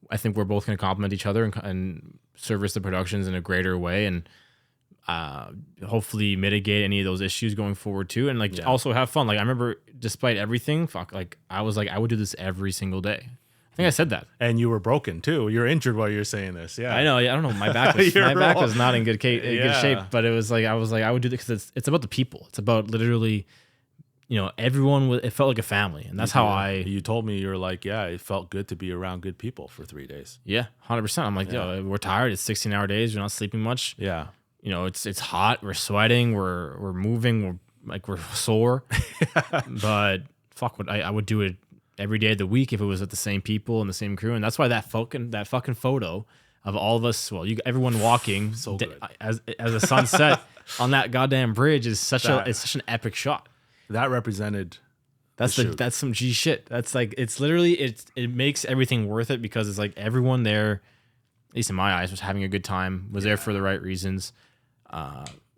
S2: I think we're both going to complement each other and service the productions in a greater way, and hopefully mitigate any of those issues going forward too. And like, also have fun. Like, I remember, despite everything, like, I was like, I would do this every single day. I think I said that.
S1: And you were broken too. You're injured while you're saying this. Yeah,
S2: I know. Yeah, I don't know. My back was not in good shape, but it was like, I would do this because it's about the people. It's about literally, you know, it felt like a family. And that's you
S1: told me, you're like, yeah, it felt good to be around good people for 3 days.
S2: Yeah, 100%. I'm like, yo, we're tired. It's 16-hour days. We're not sleeping much. Yeah. You know, it's hot. We're sweating. We're moving. We're sore. But fuck, I would do it every day of the week if it was with the same people and the same crew. And that's why that fucking photo of all of us, everyone walking so as a sunset on that goddamn bridge is such an epic shot.
S1: That represented.
S2: That's some G shit. That's like, it's literally, it makes everything worth it, because it's like everyone there, at least in my eyes, was having a good time, was there for the right reasons.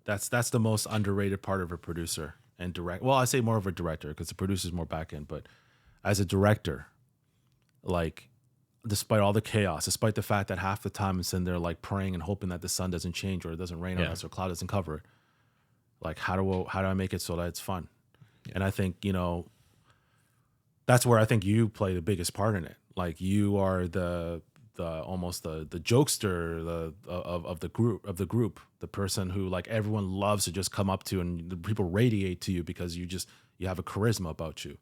S1: That's the most underrated part of a producer and direct. Well, I say more of a director, because the producer's more back end, but as a director, like, despite all the chaos, despite the fact that half the time it's in there like praying and hoping that the sun doesn't change, or it doesn't rain on us, or cloud doesn't cover it, like, how do I make it so that it's fun? And I think, you know, that's where I think you play the biggest part in it. Like you are the almost the jokester of the group, the person who like everyone loves to just come up to, and the people radiate to you because you have a charisma about you.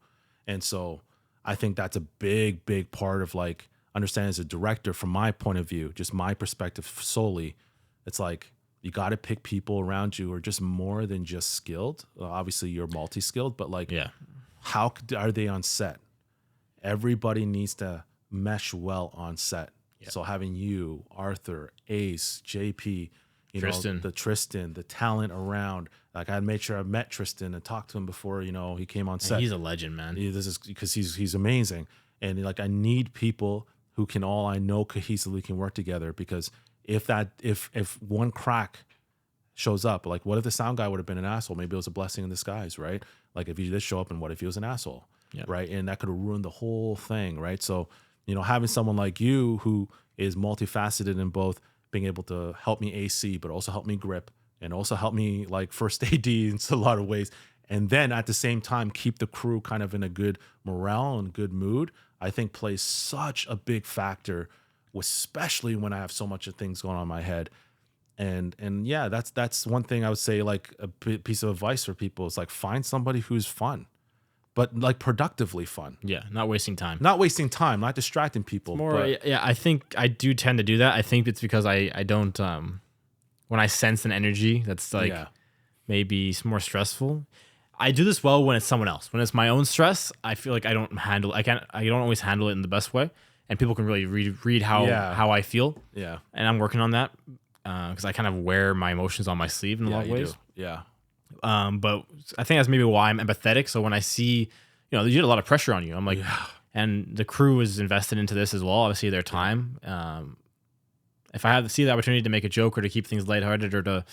S1: And so I think that's a big part of like understanding as a director from my point of view, just my perspective solely. It's like you got to pick people around you who are just more than just skilled. Obviously you're multi-skilled, but like how are they on set? Everybody needs to mesh well on set. So having you, Arthur, Ace, JP,
S2: Tristan.
S1: The talent around. Like I made sure I met Tristan and talked to him before, he came on set.
S2: He's a legend, man.
S1: This is because he's amazing. And like I need people who can all I know cohesively can work together, because if one crack shows up, like what if the sound guy would have been an asshole? Maybe it was a blessing in disguise, right? Like if he did show up, and what if he was an asshole? Right. And that could have ruined the whole thing, right? So having someone like you who is multifaceted in both being able to help me AC, but also help me grip, and also help me like first AD in a lot of ways. And then at the same time, keep the crew kind of in a good morale and good mood, I think plays such a big factor, especially when I have so much of things going on in my head. And yeah, that's one thing I would say, like a piece of advice for people is like find somebody who's fun, but like productively fun.
S2: Yeah, not wasting time.
S1: Not wasting time, not distracting people.
S2: It's more, I think I do tend to do that. I think it's because I don't, when I sense an energy that's like maybe more stressful, I do this well when it's someone else. When it's my own stress, I feel like I don't always handle it in the best way. And people can really read how I feel. Yeah. And I'm working on that because I kind of wear my emotions on my sleeve in a lot of ways.
S1: Yeah.
S2: But I think that's maybe why I'm empathetic. So when I see, you get a lot of pressure on you, I'm like, and the crew is invested into this as well. Obviously their time. If I have to see the opportunity to make a joke or to keep things lighthearted or to,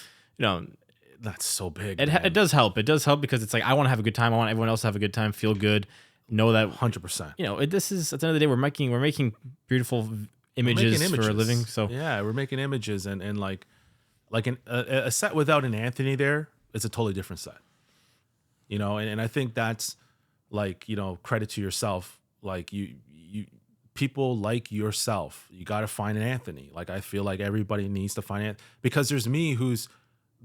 S1: that's so big.
S2: It does help. It does help because it's like, I want to have a good time. I want everyone else to have a good time, feel good, know that
S1: 100%.
S2: This is at the end of the day, we're making beautiful images for a living. So
S1: yeah, we're making images and like a set without an Anthony there, it's a totally different set, and I think that's like, credit to yourself. Like you people like yourself, you got to find an Anthony. Like I feel like everybody needs to find it, because there's me who's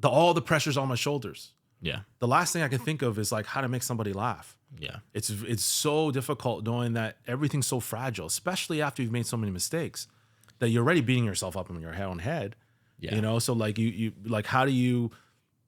S1: all the pressure's on my shoulders.
S2: Yeah.
S1: The last thing I can think of is like how to make somebody laugh.
S2: Yeah.
S1: It's so difficult knowing that everything's so fragile, especially after you've made so many mistakes that you're already beating yourself up in your own head. Yeah. So like you like, how do you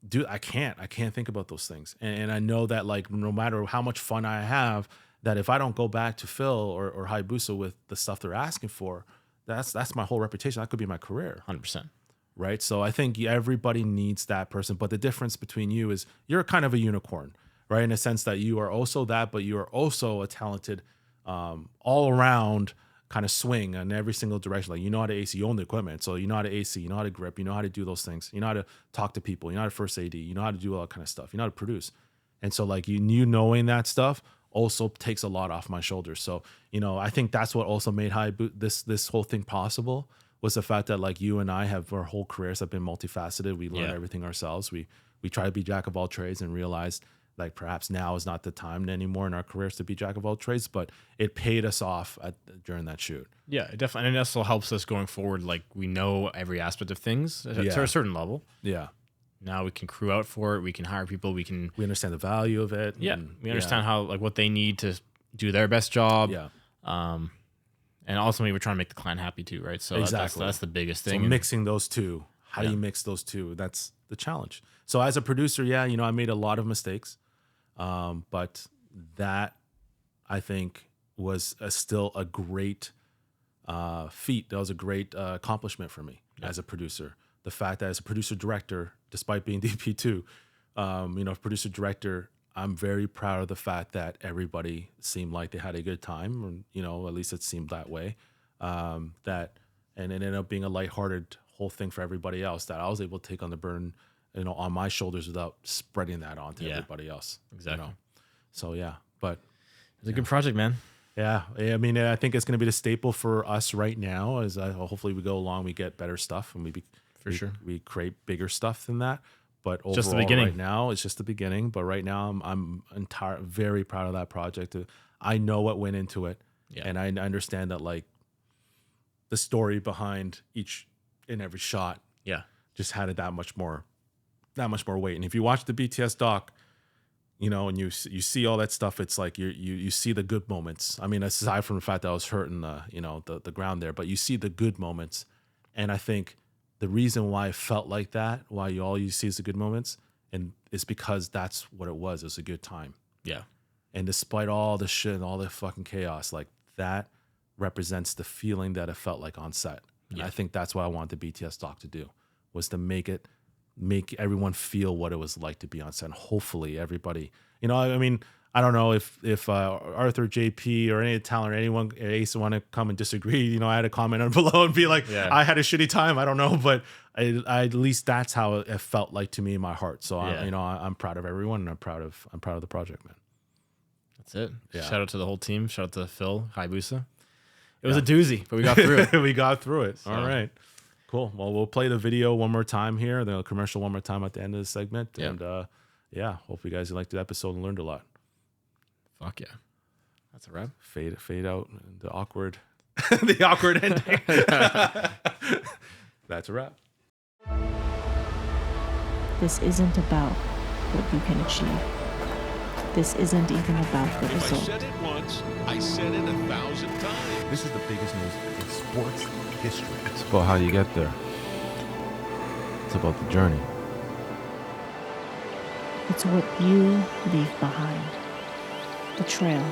S1: do? I can't think about those things. And I know that like, no matter how much fun I have, that if I don't go back to Phil or Hayabusa with the stuff they're asking for, that's my whole reputation. That could be my career.
S2: 100%.
S1: Right. So I think everybody needs that person. But the difference between you is you're kind of a unicorn, right? In a sense that you are also that, but you are also a talented, all around kind of swing in every single direction. Like, how to AC, you own the equipment. So you know how to AC, you know how to grip, you know how to do those things. You know how to talk to people, you know how to first AD, you know how to do all that kind of stuff. You know how to produce. And so like you knowing that stuff also takes a lot off my shoulders. So, I think that's what also made this whole thing possible, was the fact that like you and I our whole careers have been multifaceted. We learn everything ourselves. We try to be jack of all trades and realized like perhaps now is not the time anymore in our careers to be jack of all trades, but it paid us off during that shoot.
S2: Yeah, it definitely. And it also helps us going forward. Like we know every aspect of things to a certain level.
S1: Yeah.
S2: Now we can crew out for it. We can hire people. We
S1: understand the value of it.
S2: Yeah. We understand how, like what they need to do their best job.
S1: Yeah.
S2: And ultimately, we're trying to make the client happy too, right? So
S1: exactly.
S2: that's the biggest thing.
S1: So mixing those two, how do you mix those two? That's the challenge. So as a producer, I made a lot of mistakes, but that I think was still a great feat. That was a great accomplishment for me as a producer. The fact that as a producer director, despite being DP2, producer director, I'm very proud of the fact that everybody seemed like they had a good time, or, at least it seemed that way. And it ended up being a lighthearted whole thing for everybody else, that I was able to take on the burden, on my shoulders without spreading that onto everybody else.
S2: Exactly.
S1: So yeah, but
S2: it's a good project, man.
S1: Yeah. I mean, I think it's going to be the staple for us right now, as hopefully we go along, we get better stuff, and we create bigger stuff than that. But overall, just the beginning. Right now, it's just the beginning. But right now, I'm very proud of that project. I know what went into it.
S2: Yeah.
S1: And I understand that like the story behind each and every shot just had it that much more weight. And if you watch the BTS doc, you know, and you see all that stuff, it's like you see the good moments. I mean, aside from the fact that I was hurting the ground there, but you see the good moments. And I think the reason why it felt like that, why all you see is the good moments, and it's because that's what it was. It was a good time.
S2: Yeah.
S1: And despite all the shit and all the fucking chaos, like that represents the feeling that it felt like on set. And I think that's what I want the BTS doc to do, was to make everyone feel what it was like to be on set. And hopefully everybody, you know, I mean, I don't know if Arthur, JP, or any talent or anyone, Ace, want to come and disagree. You know, I had a comment on below and be like, I had a shitty time. I don't know, but I at least that's how it felt like to me in my heart. So I'm proud of everyone, and I'm proud of the project, man.
S2: That's it.
S1: Yeah.
S2: Shout out to the whole team. Shout out to Phil, Hayabusa. It was a doozy, but we got through it.
S1: We got through it. So. All right. Cool. Well, we'll play the video one more time here, the commercial one more time at the end of the segment.
S2: Yeah.
S1: And hope you guys liked the episode and learned a lot.
S2: Fuck yeah. That's a wrap.
S1: Fade out the awkward the awkward ending. That's a wrap.
S3: This isn't about what you can achieve. This isn't even about the
S4: If I
S3: result.
S4: said it once, I said it 1,000 times.
S5: This is the biggest news in sports history.
S1: It's about how you get there. It's about the journey.
S3: It's what you leave behind. The trail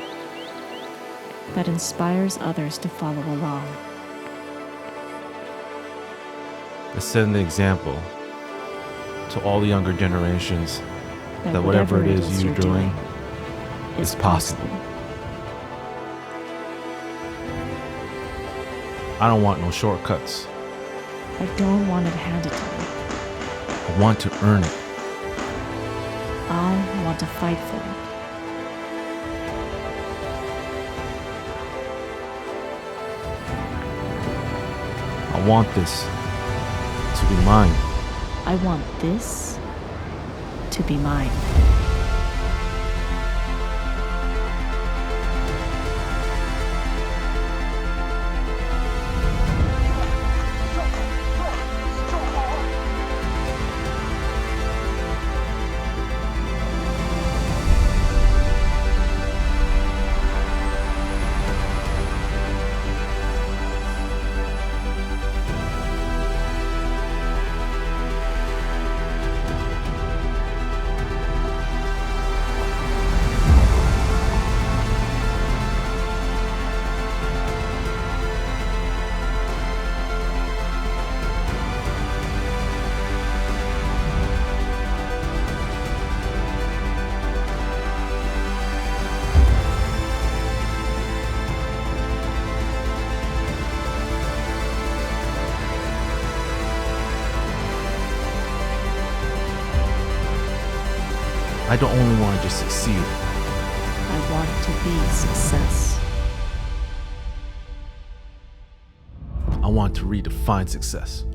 S3: that inspires others to follow along.
S1: It's setting the example to all the younger generations that whatever it is you're doing is possible. I don't want no shortcuts.
S3: I don't want it handed to me.
S1: I want to earn it.
S3: I want to fight for it.
S1: I want this to be mine.
S3: I want this to be mine.
S1: I don't only want to just succeed.
S3: I want to be success.
S1: I want to redefine success.